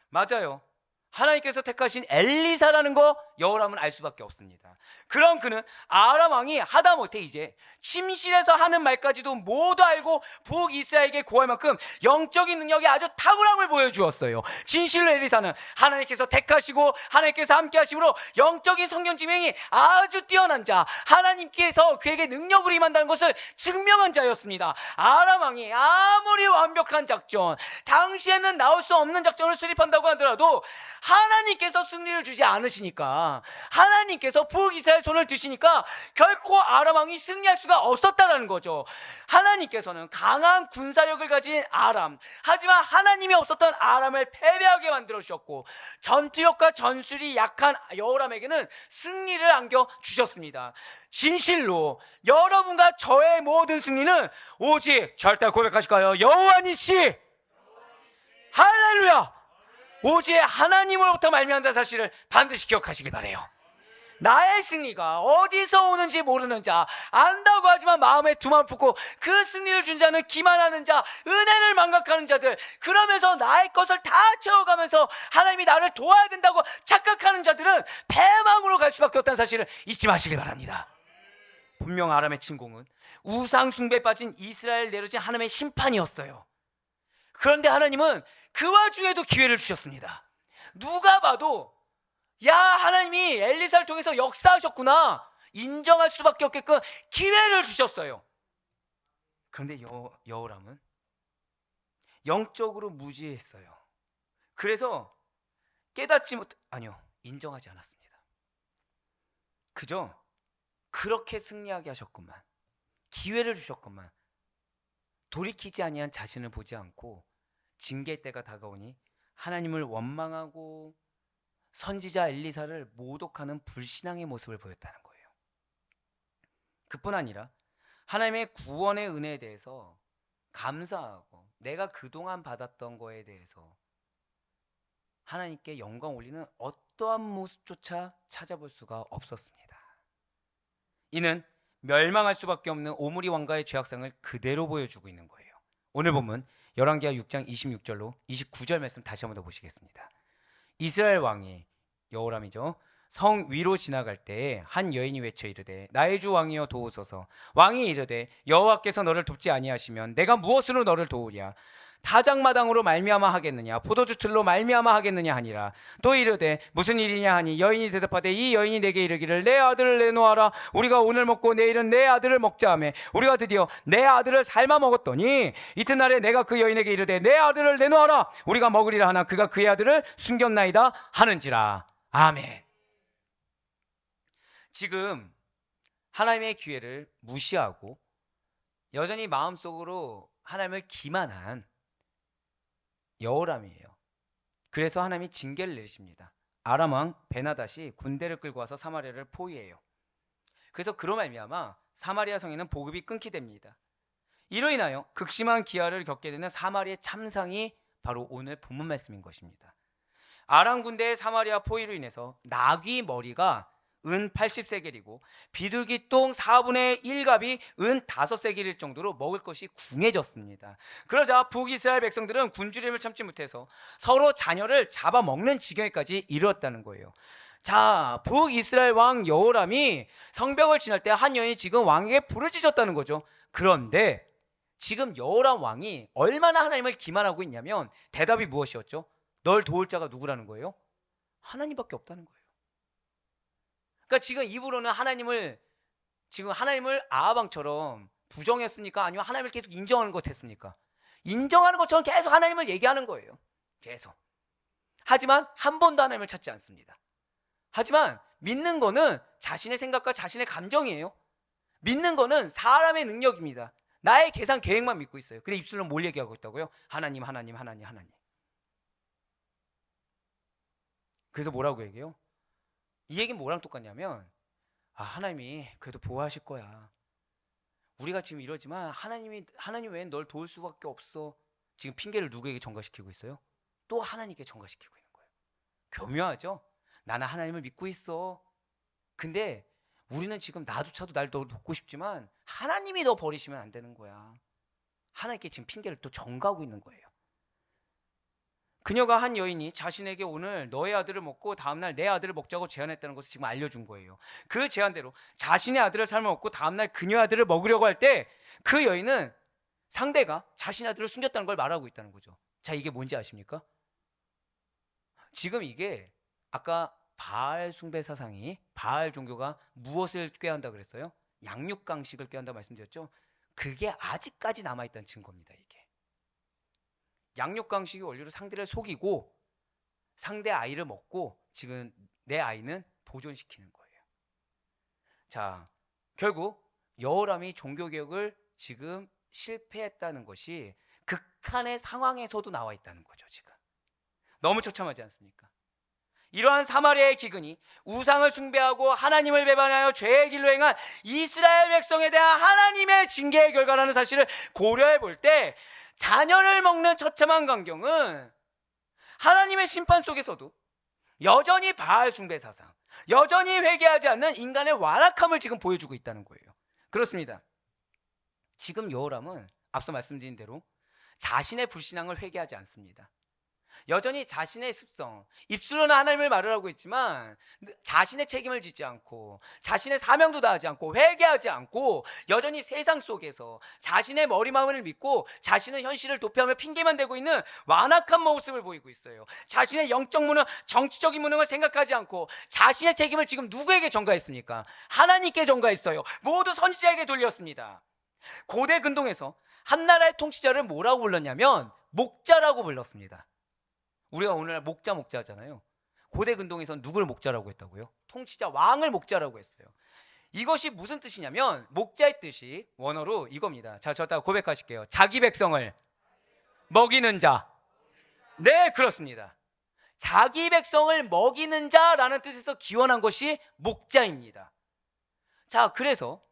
맞아요. 하나님께서 택하신 엘리사라는 거 여호람은 알 수밖에 없습니다. 그럼 그는 아람 왕이 하다못해 이제 침실에서 하는 말까지도 모두 알고 북이스라엘에게 고할 만큼 영적인 능력이 아주 탁월함을 보여주었어요. 진실로 엘리사는 하나님께서 택하시고 하나님께서 함께 하심으로 영적인 성경 지명이 아주 뛰어난 자, 하나님께서 그에게 능력을 임한다는 것을 증명한 자였습니다. 아람 왕이 아무리 완벽한 작전, 당시에는 나올 수 없는 작전을 수립한다고 하더라도 하나님께서 승리를 주지 않으시니까, 하나님께서 북이스라엘 손을 드시니까 결코 아람 왕이 승리할 수가 없었다는 거죠. 하나님께서는 강한 군사력을 가진 아람, 하지만 하나님이 없었던 아람을 패배하게 만들어 주셨고 전투력과 전술이 약한 여호람에게는 승리를 안겨 주셨습니다. 진실로 여러분과 저의 모든 승리는 오직, 절대 고백하실까요? 여호와니시. 할렐루야. 오직 하나님으로부터 말미암는 사실을 반드시 기억하시길 바라요. 나의 승리가 어디서 오는지 모르는 자, 안다고 하지만 마음에 두만 품고 그 승리를 준 자는 기만하는 자, 은혜를 망각하는 자들, 그러면서 나의 것을 다 채워가면서 하나님이 나를 도와야 된다고 착각하는 자들은 패망으로 갈 수밖에 없다는 사실을 잊지 마시길 바랍니다. 분명 아람의 침공은 우상 숭배에 빠진 이스라엘 내려진 하나님의 심판이었어요. 그런데 하나님은 그 와중에도 기회를 주셨습니다. 누가 봐도 야, 하나님이 엘리사를 통해서 역사하셨구나 인정할 수밖에 없게끔 기회를 주셨어요. 그런데 여호람은 영적으로 무지했어요. 그래서 깨닫지 인정하지 않았습니다. 그저 그렇게 승리하게 하셨건만, 기회를 주셨건만, 돌이키지 아니한 자신을 보지 않고 징계의 때가 다가오니 하나님을 원망하고 선지자 엘리사를 모독하는 불신앙의 모습을 보였다는 거예요. 그뿐 아니라 하나님의 구원의 은혜에 대해서 감사하고 내가 그동안 받았던 거에 대해서 하나님께 영광 올리는 어떠한 모습조차 찾아볼 수가 없었습니다. 이는 멸망할 수밖에 없는 오므리 왕가의 죄악상을 그대로 보여주고 있는 거예요. 오늘 본문 열왕기하 6장 26절로 29절 말씀 다시 한번 더 보시겠습니다. 이스라엘 왕이, 여호람이죠, 성 위로 지나갈 때에 한 여인이 외쳐 이르되 나의 주 왕이여 도우소서. 왕이 이르되 여호와께서 너를 돕지 아니하시면 내가 무엇으로 너를 도우랴. 타작마당으로 말미암아 하겠느냐, 포도주 틀로 말미암아 하겠느냐 하니라. 또 이르되 무슨 일이냐 하니 여인이 대답하되 이 여인이 내게 이르기를 내 아들을 내놓아라. 우리가 오늘 먹고 내일은 내 아들을 먹자 하매 우리가 드디어 내 아들을 삶아 먹었더니 이튿날에 내가 그 여인에게 이르되 내 아들을 내놓아라. 우리가 먹으리라 하나 그가 그의 아들을 숨겼나이다 하는지라. 아멘. 지금 하나님의 기회를 무시하고 여전히 마음속으로 하나님을 기만한 여호람이에요. 그래서 하나님이 징계를 내리십니다. 아람 왕 베나닷이 군대를 끌고 와서 사마리아를 포위해요. 그래서 그로 말미암아 사마리아 성에는 보급이 끊게 됩니다. 이로 인하여 극심한 기아를 겪게 되는 사마리아의 참상이 바로 오늘 본문 말씀인 것입니다. 아람 군대의 사마리아 포위로 인해서 나귀 머리가 은 80세겔이고 비둘기 똥 4분의 1갑이 은 5세겔일 정도로 먹을 것이 궁해졌습니다. 그러자 북이스라엘 백성들은 굶주림을 참지 못해서 서로 자녀를 잡아먹는 지경에까지 이르렀다는 거예요. 자, 북이스라엘 왕 여호람이 성벽을 지날 때 한 여인이 지금 왕에게 부르짖었다는 거죠. 그런데 지금 여호람 왕이 얼마나 하나님을 기만하고 있냐면 대답이 무엇이었죠? 널 도울 자가 누구라는 거예요? 하나님밖에 없다는 거예요. 그러니까 지금 입으로는 하나님을 아하방처럼 부정했습니까? 아니면 하나님을 계속 인정하는 것 했습니까? 인정하는 것처럼 계속 하나님을 얘기하는 거예요. 계속. 하지만 한 번도 하나님을 찾지 않습니다. 하지만 믿는 거는 자신의 생각과 자신의 감정이에요. 믿는 거는 사람의 능력입니다. 나의 계산 계획만 믿고 있어요. 근데 입술로 뭘 얘기하고 있다고요? 하나님, 하나님, 하나님, 하나님. 그래서 뭐라고 얘기해요? 이 얘기는 뭐랑 똑같냐면 하나님이 그래도 보호하실 거야. 우리가 지금 이러지만 하나님 외엔 널 도울 수밖에 없어. 지금 핑계를 누구에게 전가시키고 있어요? 또 하나님께 전가시키고 있는 거예요. 교묘하죠? 나는 하나님을 믿고 있어. 근데 우리는 지금 나조차도 날 너 돕고 싶지만 하나님이 너 버리시면 안 되는 거야. 하나님께 지금 핑계를 또 전가하고 있는 거예요. 그녀가 한 여인이 자신에게 오늘 너의 아들을 먹고 다음날 내 아들을 먹자고 제안했다는 것을 지금 알려준 거예요. 그 제안대로 자신의 아들을 삶아 먹고 다음날 그녀의 아들을 먹으려고 할 때 그 여인은 상대가 자신의 아들을 숨겼다는 걸 말하고 있다는 거죠. 자, 이게 뭔지 아십니까? 지금 이게 아까 바알 숭배 사상이, 바알 종교가 무엇을 꾀한다 그랬어요? 양육강식을 꾀한다 말씀드렸죠. 그게 아직까지 남아있다는 증거입니다. 이게 양육강식의 원리로 상대를 속이고 상대 아이를 먹고 지금 내 아이는 보존시키는 거예요. 자, 결국 여호람이 종교개혁을 지금 실패했다는 것이 극한의 상황에서도 나와 있다는 거죠. 지금 너무 처참하지 않습니까? 이러한 사마리아의 기근이 우상을 숭배하고 하나님을 배반하여 죄의 길로 행한 이스라엘 백성에 대한 하나님의 징계의 결과라는 사실을 고려해 볼 때 자녀를 먹는 처참한 광경은 하나님의 심판 속에서도 여전히 바알 숭배 사상, 여전히 회개하지 않는 인간의 완악함을 지금 보여주고 있다는 거예요. 그렇습니다. 지금 여호람은 앞서 말씀드린 대로 자신의 불신앙을 회개하지 않습니다. 여전히 자신의 습성, 입술로는 하나님을 말을 하고 있지만 자신의 책임을 지지 않고 자신의 사명도 다하지 않고 회개하지 않고 여전히 세상 속에서 자신의 머리마음을 믿고 자신은 현실을 도피하며 핑계만 대고 있는 완악한 모습을 보이고 있어요. 자신의 영적 무능, 정치적인 무능을 생각하지 않고 자신의 책임을 지금 누구에게 전가했습니까? 하나님께 전가했어요. 모두 선지자에게 돌렸습니다. 고대 근동에서 한 나라의 통치자를 뭐라고 불렀냐면 목자라고 불렀습니다. 우리가 오늘날 목자 하잖아요. 고대 근동에서는 누구를 목자라고 했다고요? 통치자 왕을 목자라고 했어요. 이것이 무슨 뜻이냐면 목자의 뜻이 원어로 이겁니다. 자, 저따 고백하실게요. 자기 백성을 먹이는 자. 네, 그렇습니다. 자기 백성을 먹이는 자라는 뜻에서 기원한 것이 목자입니다. 자, 그래서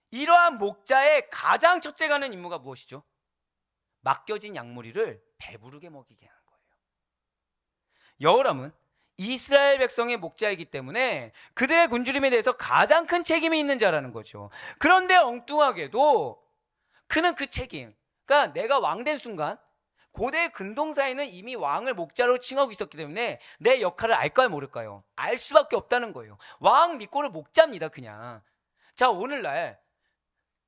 이러한 목자의 가장 첫째가 하는 임무가 무엇이죠? 맡겨진 양무리를 배부르게 먹이게 하는 거예요. 여호람은 이스라엘 백성의 목자이기 때문에 그들의 굶주림에 대해서 가장 큰 책임이 있는 자라는 거죠. 그런데 엉뚱하게도 그는 그 책임, 그러니까 내가 왕된 순간 고대 근동사에는 이미 왕을 목자로 칭하고 있었기 때문에 내 역할을 알까요 모를까요? 알 수밖에 없다는 거예요. 왕 믿고를 목자입니다. 그냥. 자, 오늘날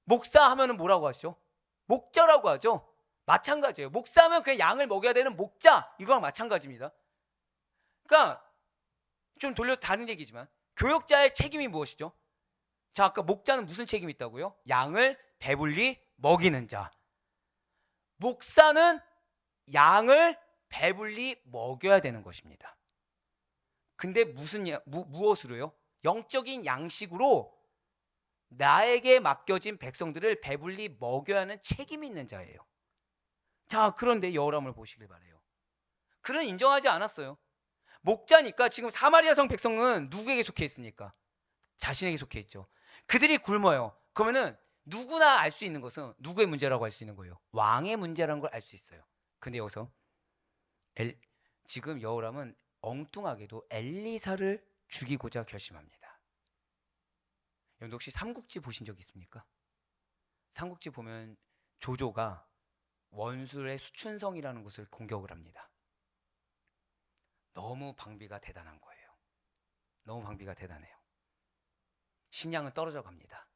목사 하면은 뭐라고 하시죠? 목자라고 하죠. 마찬가지예요. 목사하면 그냥 양을 먹여야 되는 목자, 이거랑 마찬가지입니다. 그러니까 좀 돌려 다른 얘기지만 교역자의 책임이 무엇이죠? 자, 아까 목자는 무슨 책임이 있다고요? 양을 배불리 먹이는 자. 목사는 양을 배불리 먹여야 되는 것입니다. 근데 무엇으로요? 영적인 양식으로 나에게 맡겨진 백성들을 배불리 먹여야 하는 책임이 있는 자예요. 자, 그런데 여호람을 보시길 바라요. 그는 인정하지 않았어요. 목자니까 지금 사마리아 성 백성은 누구에게 속해 있습니까? 자신에게 속해 있죠. 그들이 굶어요. 그러면은 누구나 알 수 있는 것은 누구의 문제라고 할 수 있는 거예요? 왕의 문제라는 걸 알 수 있어요. 근데 여기서 지금 여호람은 엉뚱하게도 엘리사를 죽이고자 결심합니다. 여러분 혹시 삼국지 보신 적 있습니까? 삼국지 보면 조조가 원술의 수춘성이라는 곳을 공격을 합니다. 너무 방비가 대단한 거예요. 너무 방비가 대단해요. 식량은 떨어져 갑니다.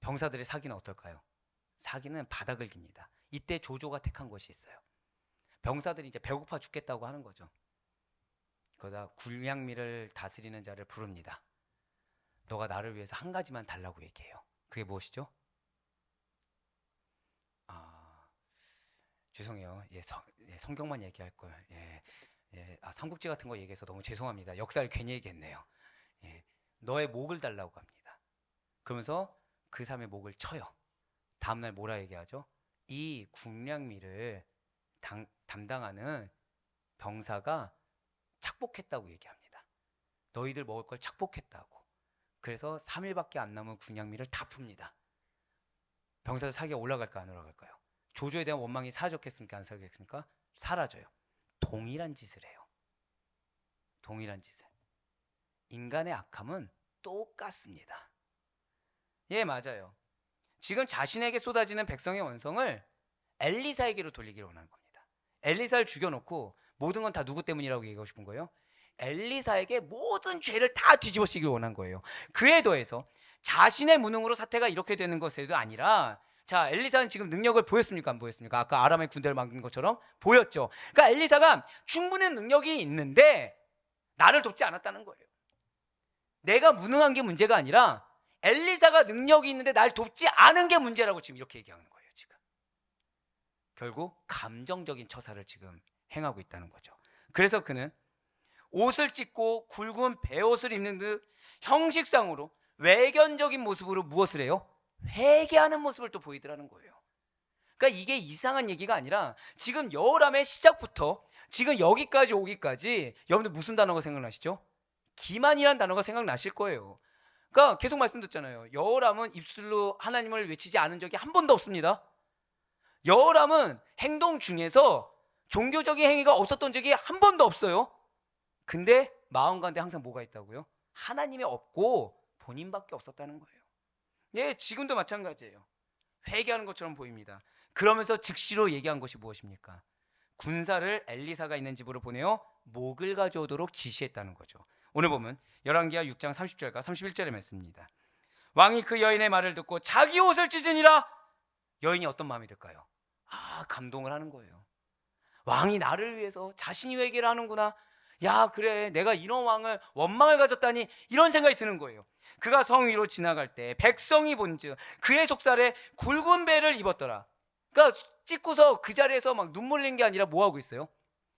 병사들의 사기는 어떨까요? 사기는 바닥을 깁니다. 이때 조조가 택한 것이 있어요. 병사들이 이제 배고파 죽겠다고 하는 거죠. 그러다 굴량미를 다스리는 자를 부릅니다. 너가 나를 위해서 한 가지만 달라고 얘기해요. 그게 무엇이죠? 죄송해요. 성경만 얘기할 걸. 삼국지 같은 거 얘기해서 너무 죄송합니다. 역사를 괜히 얘기했네요. 너의 목을 달라고 합니다. 그러면서 그 사람의 목을 쳐요. 다음날 뭐라 얘기하죠? 이 궁량미를 담당하는 병사가 착복했다고 얘기합니다. 너희들 먹을 걸 착복했다고. 그래서 3일밖에 안 남은 궁량미를 다 풉니다. 병사들 사기가 올라갈까 안 올라갈까요? 조조에 대한 원망이 사라졌겠습니까? 안 사라졌겠습니까? 사라져요. 동일한 짓을 해요. 동일한 짓을. 인간의 악함은 똑같습니다. 예, 맞아요. 지금 자신에게 쏟아지는 백성의 원성을 엘리사에게로 돌리기를 원하는 겁니다. 엘리사를 죽여놓고 모든 건 다 누구 때문이라고 얘기하고 싶은 거예요? 엘리사에게 모든 죄를 다 뒤집어 쓰기를 원한 거예요. 그에 더해서 자신의 무능으로 사태가 이렇게 되는 것에도 아니라, 자, 엘리사는 지금 능력을 보였습니까? 안 보였습니까? 아까 아람의 군대를 막는 것처럼 보였죠. 그러니까 엘리사가 충분히 능력이 있는데 나를 돕지 않았다는 거예요. 내가 무능한 게 문제가 아니라 엘리사가 능력이 있는데 날 돕지 않은 게 문제라고 지금 이렇게 얘기하는 거예요. 지금 결국 감정적인 처사를 지금 행하고 있다는 거죠. 그래서 그는 옷을 찢고 굵은 베옷을 입는 그 형식상으로 외견적인 모습으로 무엇을 해요? 회개하는 모습을 또 보이더라는 거예요. 그러니까 이게 이상한 얘기가 아니라 지금 여호람의 시작부터 지금 여기까지 오기까지 여러분들 무슨 단어가 생각나시죠? 기만이라는 단어가 생각나실 거예요. 그러니까 계속 말씀드렸잖아요. 여호람은 입술로 하나님을 외치지 않은 적이 한 번도 없습니다. 여호람은 행동 중에서 종교적인 행위가 없었던 적이 한 번도 없어요. 근데 마음 가운데 항상 뭐가 있다고요? 하나님이 없고 본인밖에 없었다는 거예요. 예, 지금도 마찬가지예요. 회개하는 것처럼 보입니다. 그러면서 즉시로 얘기한 것이 무엇입니까? 군사를 엘리사가 있는 집으로 보내어 목을 가져오도록 지시했다는 거죠. 오늘 보면 열왕기하 6장 30절과 31절의 말씀입니다. 왕이 그 여인의 말을 듣고 자기 옷을 찢으니라. 여인이 어떤 마음이 들까요? 감동을 하는 거예요. 왕이 나를 위해서 자신이 회개를 하는구나. 야, 그래, 내가 이런 왕을 원망을 가졌다니, 이런 생각이 드는 거예요. 그가 성 위로 지나갈 때 백성이 본즉 그의 속살에 굵은 배를 입었더라. 그러니까 찍고서 그 자리에서 막 눈물 흘리는 게 아니라 뭐 하고 있어요?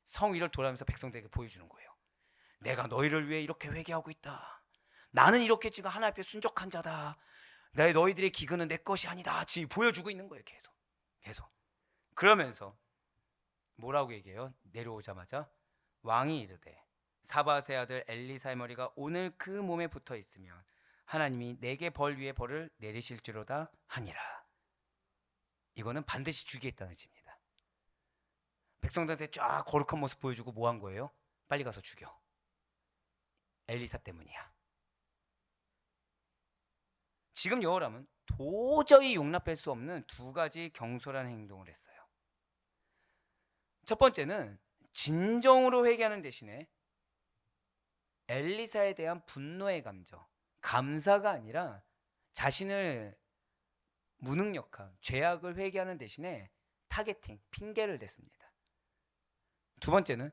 성 위를 돌아가면서 백성들에게 보여주는 거예요. 내가 너희를 위해 이렇게 회개하고 있다. 나는 이렇게 지금 하나님 앞에 순종한 자다. 너희들의 기근은 내 것이 아니다. 지금 보여주고 있는 거예요. 계속. 그러면서 뭐라고 얘기해요? 내려오자마자 왕이 이르되 사밧의 아들 엘리사의 머리가 오늘 그 몸에 붙어 있으면 하나님이 내게 벌 위에 벌을 내리실지로다 하니라. 이거는 반드시 죽이겠다는 뜻입니다. 백성들한테 쫙 거룩한 모습 보여주고 뭐 한 거예요? 빨리 가서 죽여. 엘리사 때문이야. 지금 여호람은 도저히 용납할 수 없는 두 가지 경솔한 행동을 했어요. 첫 번째는 진정으로 회개하는 대신에 엘리사에 대한 분노의 감정, 감사가 아니라 자신을 무능력한 죄악을 회개하는 대신에 타겟팅, 핑계를 댔습니다. 두 번째는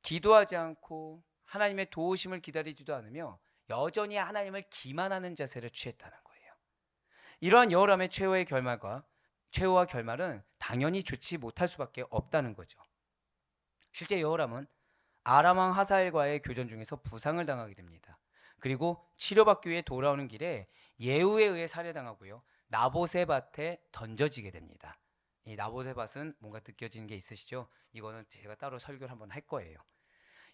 기도하지 않고 하나님의 도우심을 기다리지도 않으며 여전히 하나님을 기만하는 자세를 취했다는 거예요. 이러한 여호람의 최후와 결말은 당연히 좋지 못할 수밖에 없다는 거죠. 실제 여호람은 아람 왕 하사엘과의 교전 중에서 부상을 당하게 됩니다. 그리고 치료받기 위해 돌아오는 길에 예후에 의해 살해당하고요. 나봇의 밭에 던져지게 됩니다. 이 나봇의 밭은 뭔가 느껴지는 게 있으시죠? 이거는 제가 따로 설교를 한번 할 거예요.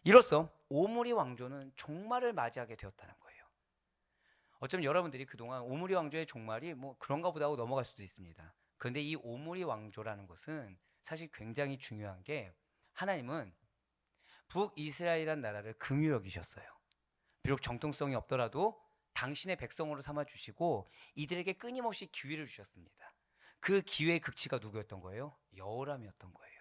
이로써 오므리 왕조는 종말을 맞이하게 되었다는 거예요. 어쩌면 여러분들이 그동안 오므리 왕조의 종말이 뭐 그런가 보다 하고 넘어갈 수도 있습니다. 그런데 이 오므리 왕조라는 것은 사실 굉장히 중요한 게 하나님은 북이스라엘이라는 나라를 긍휼히 여기셨어요. 비록 정통성이 없더라도 당신의 백성으로 삼아 주시고 이들에게 끊임없이 기회를 주셨습니다. 그 기회의 극치가 누구였던 거예요? 여호람이었던 거예요.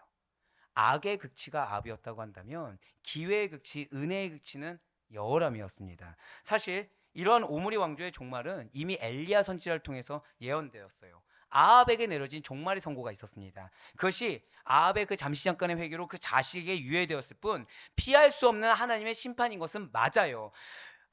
악의 극치가 아합이었다고 한다면 기회의 극치, 은혜의 극치는 여호람이었습니다. 사실 이러한 오므리 왕조의 종말은 이미 엘리야 선지자를 통해서 예언되었어요. 아합에게 내려진 종말의 선고가 있었습니다. 그것이 아합의 그 잠시 잠깐의 회개로 그 자식에게 유예되었을 뿐 피할 수 없는 하나님의 심판인 것은 맞아요.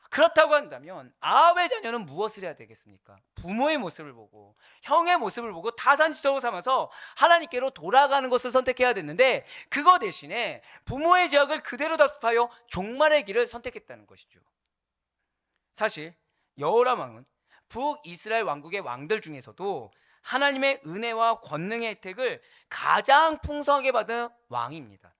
그렇다고 한다면 아합의 자녀는 무엇을 해야 되겠습니까? 부모의 모습을 보고 형의 모습을 보고 타산지석으로 삼아서 하나님께로 돌아가는 것을 선택해야 됐는데, 그거 대신에 부모의 죄악을 그대로 답습하여 종말의 길을 선택했다는 것이죠. 사실 여호람 왕은 북이스라엘 왕국의 왕들 중에서도 하나님의 은혜와 권능의 혜택을 가장 풍성하게 받은 왕입니다.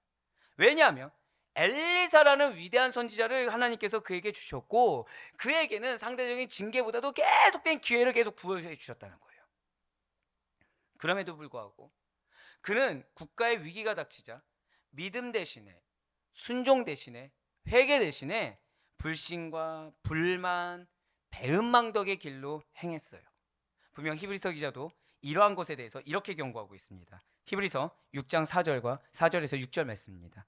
왜냐하면 엘리사라는 위대한 선지자를 하나님께서 그에게 주셨고, 그에게는 상대적인 징계보다도 계속된 기회를 계속 부여해 주셨다는 거예요. 그럼에도 불구하고 그는 국가의 위기가 닥치자 믿음 대신에, 순종 대신에, 회개 대신에 불신과 불만, 배은망덕의 길로 행했어요. 분명 히브리서 기자도 이러한 것에 대해서 이렇게 경고하고 있습니다. 히브리서 6장 4절에서 6절 말씀입니다.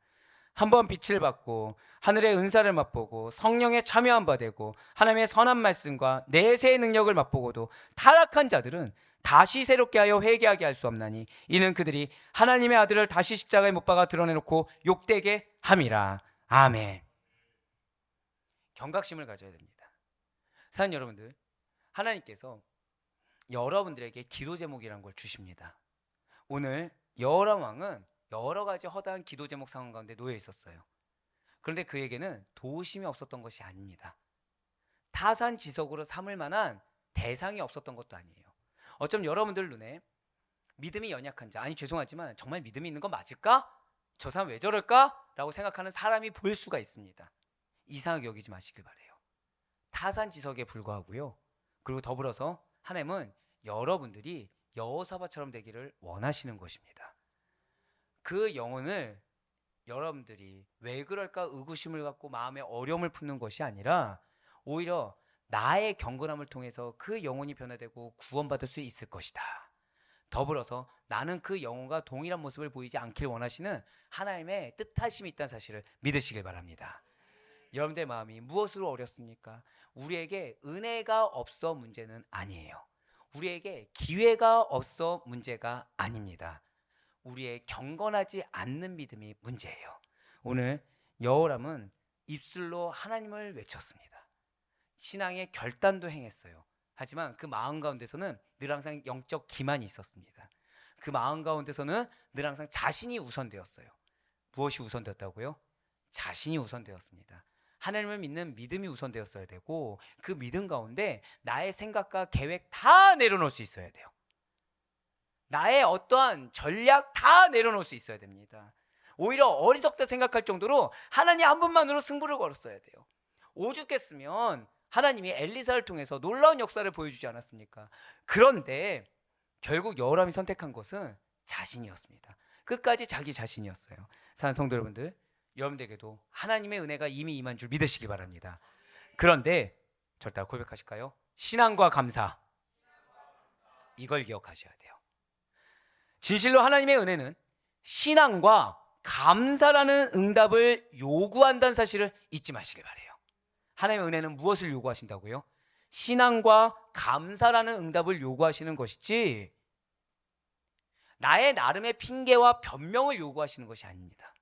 한번 빛을 받고 하늘의 은사를 맛보고 성령에 참여한 바 되고 하나님의 선한 말씀과 내세의 능력을 맛보고도 타락한 자들은 다시 새롭게 하여 회개하게 할 수 없나니 이는 그들이 하나님의 아들을 다시 십자가에 못 박아 드러내놓고 욕되게 함이라. 아멘. 경각심을 가져야 됩니다. 사는 여러분들, 하나님께서 여러분들에게 기도 제목이라는 걸 주십니다. 오늘 여호람 왕은 여러 가지 허다한 기도 제목 상황 가운데 놓여 있었어요. 그런데 그에게는 도우심이 없었던 것이 아닙니다. 타산지석으로 삼을 만한 대상이 없었던 것도 아니에요. 어쩜 여러분들 눈에 믿음이 연약한 자, 아니 죄송하지만 정말 믿음이 있는 건 맞을까? 저 사람 왜 저럴까? 라고 생각하는 사람이 보일 수가 있습니다. 이상하게 여기지 마시길 바래요. 타산지석에 불과하고요. 그리고 더불어서 하나님은 여러분들이 여호사밧처럼 되기를 원하시는 것입니다. 그 영혼을 여러분들이 왜 그럴까 의구심을 갖고 마음의 어려움을 푸는 것이 아니라 오히려 나의 경건함을 통해서 그 영혼이 변화되고 구원받을 수 있을 것이다. 더불어서 나는 그 영혼과 동일한 모습을 보이지 않길 원하시는 하나님의 뜻하심이 있다는 사실을 믿으시길 바랍니다. 여러분들의 마음이 무엇으로 어렵습니까? 우리에게 은혜가 없어 문제는 아니에요. 우리에게 기회가 없어 문제가 아닙니다. 우리의 경건하지 않는 믿음이 문제예요. 오늘 여호람은 입술로 하나님을 외쳤습니다. 신앙의 결단도 행했어요. 하지만 그 마음 가운데서는 늘 항상 영적 기만이 있었습니다. 그 마음 가운데서는 늘 항상 자신이 우선되었어요. 무엇이 우선되었다고요? 자신이 우선되었습니다. 하나님을 믿는 믿음이 우선되었어야 되고, 그 믿음 가운데 나의 생각과 계획 다 내려놓을 수 있어야 돼요. 나의 어떠한 전략 다 내려놓을 수 있어야 됩니다. 오히려 어리석다 생각할 정도로 하나님 한 분만으로 승부를 걸었어야 돼요. 오죽했으면 하나님이 엘리사를 통해서 놀라운 역사를 보여주지 않았습니까? 그런데 결국 여호람이 선택한 것은 자신이었습니다. 끝까지 자기 자신이었어요. 사랑하는 성도 여러분들, 여러분들에게도 하나님의 은혜가 이미 임한 줄 믿으시기 바랍니다. 그런데 절대 고백하실까요? 신앙과 감사, 이걸 기억하셔야 돼요. 진실로 하나님의 은혜는 신앙과 감사라는 응답을 요구한다는 사실을 잊지 마시길 바래요. 하나님의 은혜는 무엇을 요구하신다고요? 신앙과 감사라는 응답을 요구하시는 것이지 나의 나름의 핑계와 변명을 요구하시는 것이 아닙니다.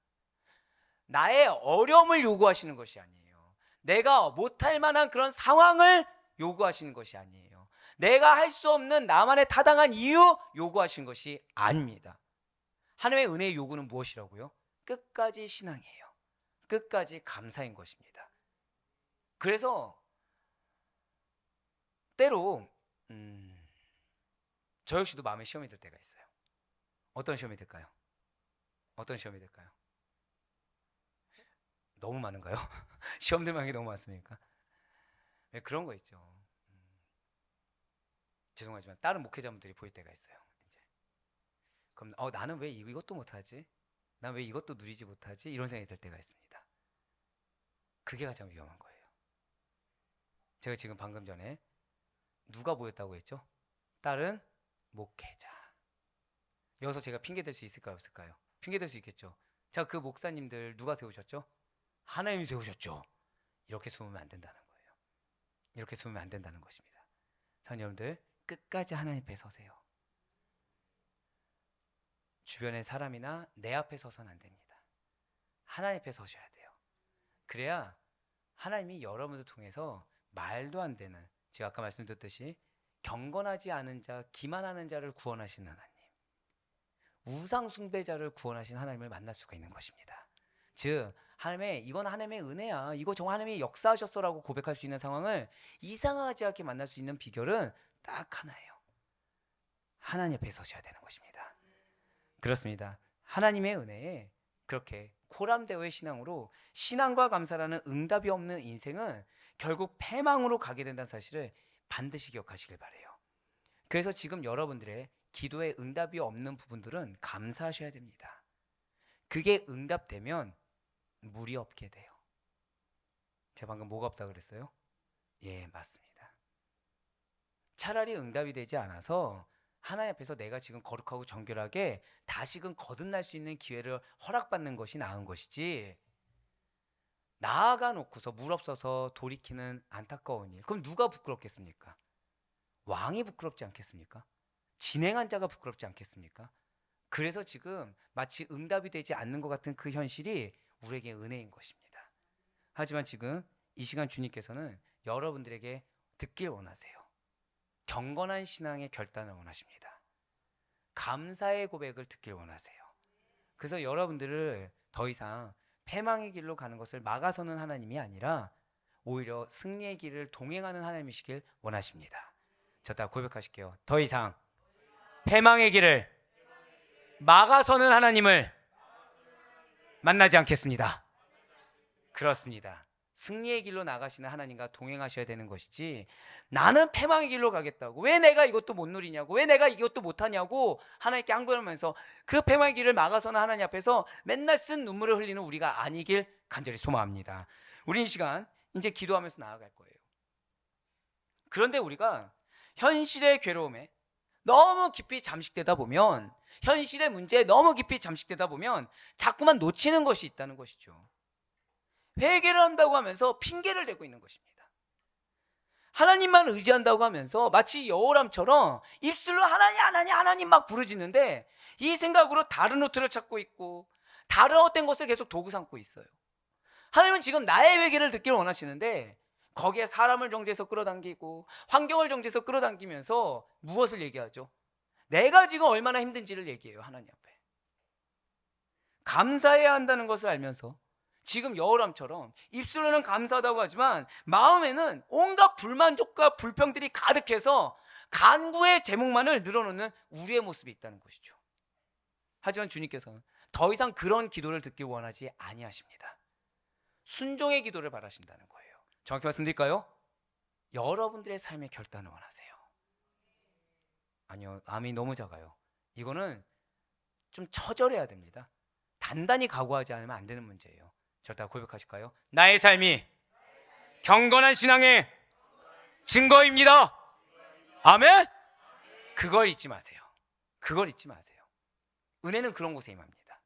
나의 어려움을 요구하시는 것이 아니에요. 내가 못할 만한 그런 상황을 요구하시는 것이 아니에요. 내가 할 수 없는 나만의 타당한 이유 요구하시는 것이 아닙니다. 하나님의 은혜의 요구는 무엇이라고요? 끝까지 신앙이에요. 끝까지 감사인 것입니다. 그래서 때로 저 역시도 마음에 시험이 들 때가 있어요. 어떤 시험이 들까요? 어떤 시험이 들까요? 너무 많은가요? 시험 들 만한 게 너무 많습니까? 네, 그런 거 있죠. 죄송하지만 다른 목회자분들이 보일 때가 있어요. 이제. 그럼 나는 왜 이것도 못하지? 난 왜 이것도 누리지 못하지? 이런 생각이 들 때가 있습니다. 그게 가장 위험한 거예요. 제가 지금 방금 전에 누가 보였다고 했죠? 다른 목회자. 여기서 제가 핑계 댈 수 있을까요, 없을까요? 핑계 댈 수 있겠죠. 자, 그 목사님들 누가 세우셨죠? 하나님이 세우셨죠. 이렇게 숨으면 안 된다는 거예요. 이렇게 숨으면 안 된다는 것입니다. 사랑하는 여러분들, 끝까지 하나님 앞에 서세요. 주변의 사람이나 내 앞에 서서는 안 됩니다. 하나님 앞에 서셔야 돼요. 그래야 하나님이 여러분을 통해서 말도 안 되는, 제가 아까 말씀드렸듯이 경건하지 않은 자, 기만하는 자를 구원하시는 하나님, 우상 숭배자를 구원하신 하나님을 만날 수가 있는 것입니다. 즉 이건 하나님의 은혜야, 이거 정말 하나님이 역사하셨어라고 고백할 수 있는 상황을 이상하지 않게 만날 수 있는 비결은 딱 하나예요. 하나님 앞에 서셔야 되는 것입니다. 그렇습니다. 하나님의 은혜에 그렇게 코람데오의 신앙으로 신앙과 감사라는 응답이 없는 인생은 결국 패망으로 가게 된다는 사실을 반드시 기억하시길 바라요. 그래서 지금 여러분들의 기도에 응답이 없는 부분들은 감사하셔야 됩니다. 그게 응답되면 물이 없게 돼요. 제가 방금 뭐가 없다고 그랬어요? 예, 맞습니다. 차라리 응답이 되지 않아서 하나님 앞에서 내가 지금 거룩하고 정결하게 다시금 거듭날 수 있는 기회를 허락받는 것이 나은 것이지, 나아가 놓고서 물 없어서 돌이키는 안타까운 일, 그럼 누가 부끄럽겠습니까? 왕이 부끄럽지 않겠습니까? 진행한 자가 부끄럽지 않겠습니까? 그래서 지금 마치 응답이 되지 않는 것 같은 그 현실이 우리에게 은혜인 것입니다. 하지만 지금 이 시간 주님께서는 여러분들에게 듣길 원하세요. 경건한 신앙의 결단을 원하십니다. 감사의 고백을 듣길 원하세요. 그래서 여러분들을 더 이상 패망의 길로 가는 것을 막아서는 하나님이 아니라 오히려 승리의 길을 동행하는 하나님이시길 원하십니다. 저 다 고백하실게요. 더 이상 패망의 길을 막아서는 하나님을 만나지 않겠습니다. 그렇습니다. 승리의 길로 나가시는 하나님과 동행하셔야 되는 것이지, 나는 패망의 길로 가겠다고, 왜 내가 이것도 못 누리냐고, 왜 내가 이것도 못하냐고 하나님께 항변하면서 그 패망의 길을 막아서는 하나님 앞에서 맨날 쓴 눈물을 흘리는 우리가 아니길 간절히 소망합니다. 우리 이 시간 이제 기도하면서 나아갈 거예요. 그런데 우리가 현실의 괴로움에 너무 깊이 잠식되다 보면, 현실의 문제에 너무 깊이 잠식되다 보면 자꾸만 놓치는 것이 있다는 것이죠. 회개를 한다고 하면서 핑계를 대고 있는 것입니다. 하나님만 의지한다고 하면서 마치 여호람처럼 입술로 하나님 하나님 하나님 막 부르짖는데 이 생각으로 다른 루트를 찾고 있고 다른 헛된 것을 계속 도구 삼고 있어요. 하나님은 지금 나의 회개를 듣기를 원하시는데 거기에 사람을 정죄해서 끌어당기고 환경을 정죄해서 끌어당기면서 무엇을 얘기하죠? 내가 지금 얼마나 힘든지를 얘기해요. 하나님 앞에 감사해야 한다는 것을 알면서 지금 여호람처럼 입술로는 감사하다고 하지만 마음에는 온갖 불만족과 불평들이 가득해서 간구의 제목만을 늘어놓는 우리의 모습이 있다는 것이죠. 하지만 주님께서는 더 이상 그런 기도를 듣기 원하지 아니하십니다. 순종의 기도를 바라신다는 거예요. 정확히 말씀드릴까요? 여러분들의 삶의 결단을 원하세요. 아니요, 마음이 너무 작아요. 이거는 좀 처절해야 됩니다. 단단히 각오하지 않으면 안 되는 문제예요. 저를 다 고백하실까요? 나의 삶이 경건한 신앙의 증거입니다. 아멘? 그걸 잊지 마세요. 그걸 잊지 마세요. 은혜는 그런 곳에 임합니다.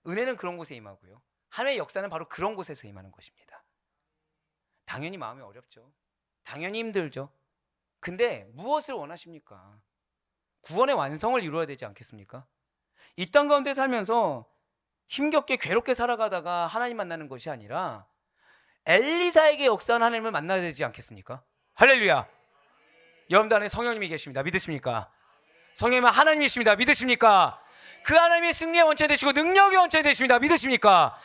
은혜는 그런 곳에 임하고요, 하나님의 역사는 바로 그런 곳에서 임하는 것입니다. 당연히 마음이 어렵죠. 당연히 힘들죠. 근데 무엇을 원하십니까? 구원의 완성을 이루어야 되지 않겠습니까? 이 땅 가운데 살면서 힘겹게 괴롭게 살아가다가 하나님 만나는 것이 아니라 엘리사에게 역사한 하나님을 만나야 되지 않겠습니까? 할렐루야. 여러분들 안에 성령님이 계십니다. 믿으십니까? 성령님은 하나님이십니다. 믿으십니까? 그 하나님이 승리의 원천이 되시고 능력의 원천이 되십니다. 믿으십니까?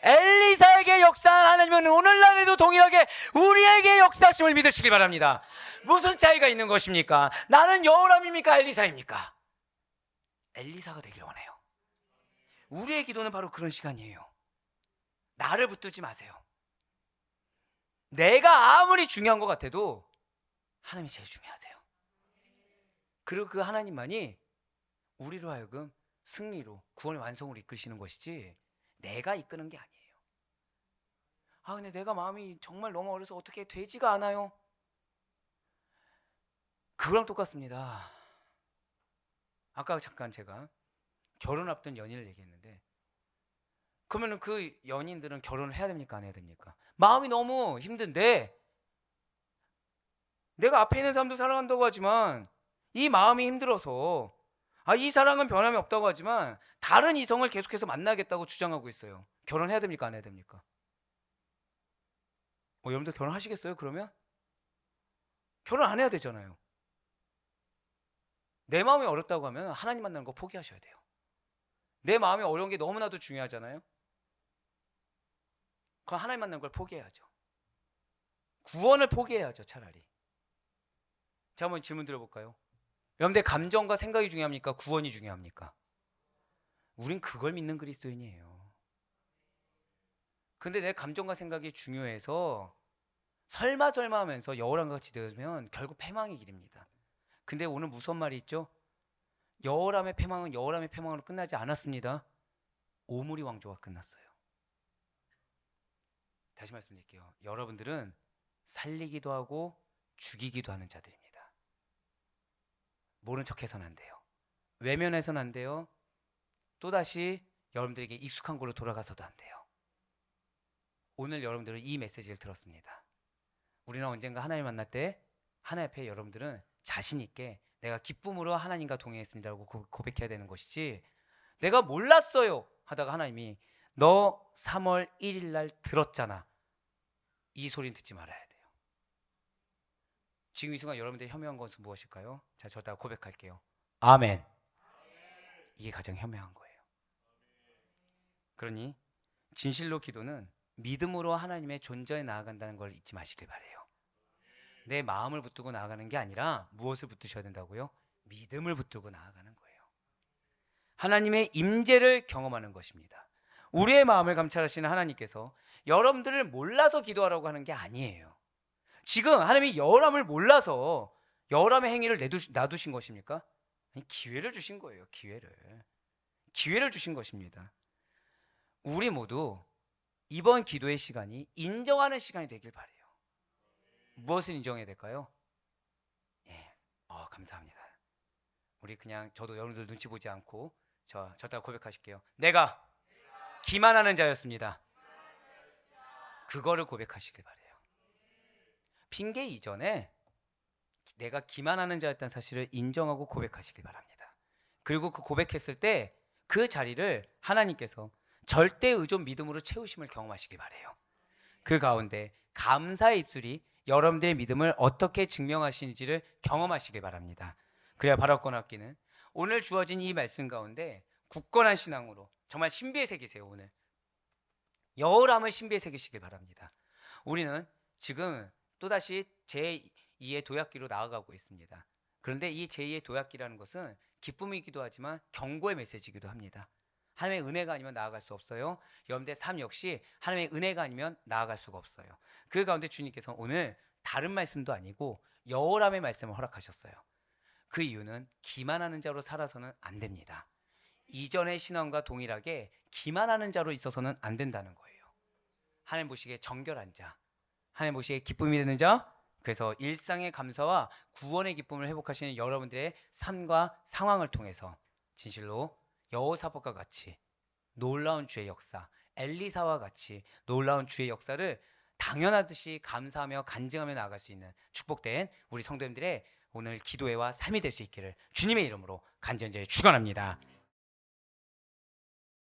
엘리사에게 역사한 하나님은 오늘날에도 동일하게 우리에게 역사하심을 믿으시기 바랍니다. 무슨 차이가 있는 것입니까? 나는 여호람입니까? 엘리사입니까? 엘리사가 되길 원해요. 우리의 기도는 바로 그런 시간이에요. 나를 붙들지 마세요. 내가 아무리 중요한 것 같아도 하나님이 제일 중요하세요. 그리고 그 하나님만이 우리로 하여금 승리로 구원의 완성으로 이끄시는 것이지 내가 이끄는 게 아니에요. 아 근데 내가 마음이 정말 너무 어려서 어떻게 되지가 않아요. 그거랑 똑같습니다. 아까 잠깐 제가 결혼 앞둔 연인을 얘기했는데, 그러면은 그 연인들은 결혼을 해야 됩니까 안 해야 됩니까? 마음이 너무 힘든데 내가 앞에 있는 사람도 사랑한다고 하지만 이 마음이 힘들어서, 이 사랑은 변함이 없다고 하지만 다른 이성을 계속해서 만나겠다고 주장하고 있어요. 결혼해야 됩니까 안 해야 됩니까? 여러분들 결혼하시겠어요 그러면? 결혼 안 해야 되잖아요. 내 마음이 어렵다고 하면 하나님 만나는 거 포기하셔야 돼요. 내 마음이 어려운 게 너무나도 중요하잖아요. 그럼 하나님 만나는 걸 포기해야죠. 구원을 포기해야죠 차라리. 자, 한번 질문 드려볼까요? 여러분들 감정과 생각이 중요합니까? 구원이 중요합니까? 우린 그걸 믿는 그리스도인이에요. 근데 내 감정과 생각이 중요해서 설마 하면서 여호람과 같이 되면 결국 패망의 길입니다. 근데 오늘 무슨 말이 있죠? 여호람의 패망은 여호람의 패망으로 끝나지 않았습니다. 오므리 왕조가 끝났어요. 다시 말씀드릴게요. 여러분들은 살리기도 하고 죽이기도 하는 자들입니다. 모른 척 해서는 안 돼요. 외면해서는 안 돼요. 또다시 여러분들에게 익숙한 걸로 돌아가서도 안 돼요. 오늘 여러분들은 이 메시지를 들었습니다. 우리는 언젠가 하나님 만날 때 하나님 앞에 여러분들은 자신 있게 내가 기쁨으로 하나님과 동행했습니다라고 고백해야 되는 것이지, 내가 몰랐어요 하다가 하나님이 너 3월 1일 날 들었잖아, 이 소리는 듣지 말아야 돼요. 지금 이 순간 여러분들이 현명한 것은 무엇일까요? 자, 저다 고백할게요. 아멘. 이게 가장 현명한 거예요. 그러니 진실로 기도는 믿음으로 하나님의 존재에 나아간다는 걸 잊지 마시길 바래요. 내 마음을 붙들고 나아가는 게 아니라 무엇을 붙드셔야 된다고요? 믿음을 붙들고 나아가는 거예요. 하나님의 임재를 경험하는 것입니다. 우리의 마음을 감찰하시는 하나님께서 여러분들을 몰라서 기도하라고 하는 게 아니에요. 지금 하나님이 여호람을 몰라서 여호람의 행위를 놔두신 것입니까? 아니, 기회를 주신 거예요. 기회를 주신 것입니다. 우리 모두 이번 기도의 시간이 인정하는 시간이 되길 바래요. 무엇을 인정해야 될까요? 예, 감사합니다. 우리 그냥 저도 여러분들 눈치 보지 않고 저따라 고백하실게요. 내가 기만하는 자였습니다. 그거를 고백하시길 바래요. 핑계 이전에 내가 기만하는 자였다는 사실을 인정하고 고백하시길 바랍니다. 그리고 그 고백했을 때 그 자리를 하나님께서 절대 의존 믿음으로 채우심을 경험하시길 바래요. 그 가운데 감사의 입술이 여러분들의 믿음을 어떻게 증명하시는지를 경험하시길 바랍니다. 그래야 바랄 얻기는 오늘 주어진 이 말씀 가운데 굳건한 신앙으로 정말 신비의 새기세요. 오늘 여호람을 신비에 새기시길 바랍니다. 우리는 지금 또다시 제2의 도약기로 나아가고 있습니다. 그런데 이 제2의 도약기라는 것은 기쁨이기도 하지만 경고의 메시지이기도 합니다. 하나님의 은혜가 아니면 나아갈 수 없어요. 여러분들의 삶 역시 하나님의 은혜가 아니면 나아갈 수가 없어요. 그 가운데 주님께서 오늘 다른 말씀도 아니고 여호람의 말씀을 허락하셨어요. 그 이유는 기만하는 자로 살아서는 안 됩니다. 이전의 신앙과 동일하게 기만하는 자로 있어서는 안 된다는 거예요. 하나님 보시기에 정결한 자, 하나님 보시기에 기쁨이 되는 자, 그래서 일상의 감사와 구원의 기쁨을 회복하시는 여러분들의 삶과 상황을 통해서 진실로 여호사밧과 같이 놀라운 주의 역사, 엘리사와 같이 놀라운 주의 역사를 당연하듯이 감사하며 간증하며 나아갈 수 있는 축복된 우리 성도님들의 오늘 기도회와 삶이 될 수 있기를 주님의 이름으로 간절히 축원합니다.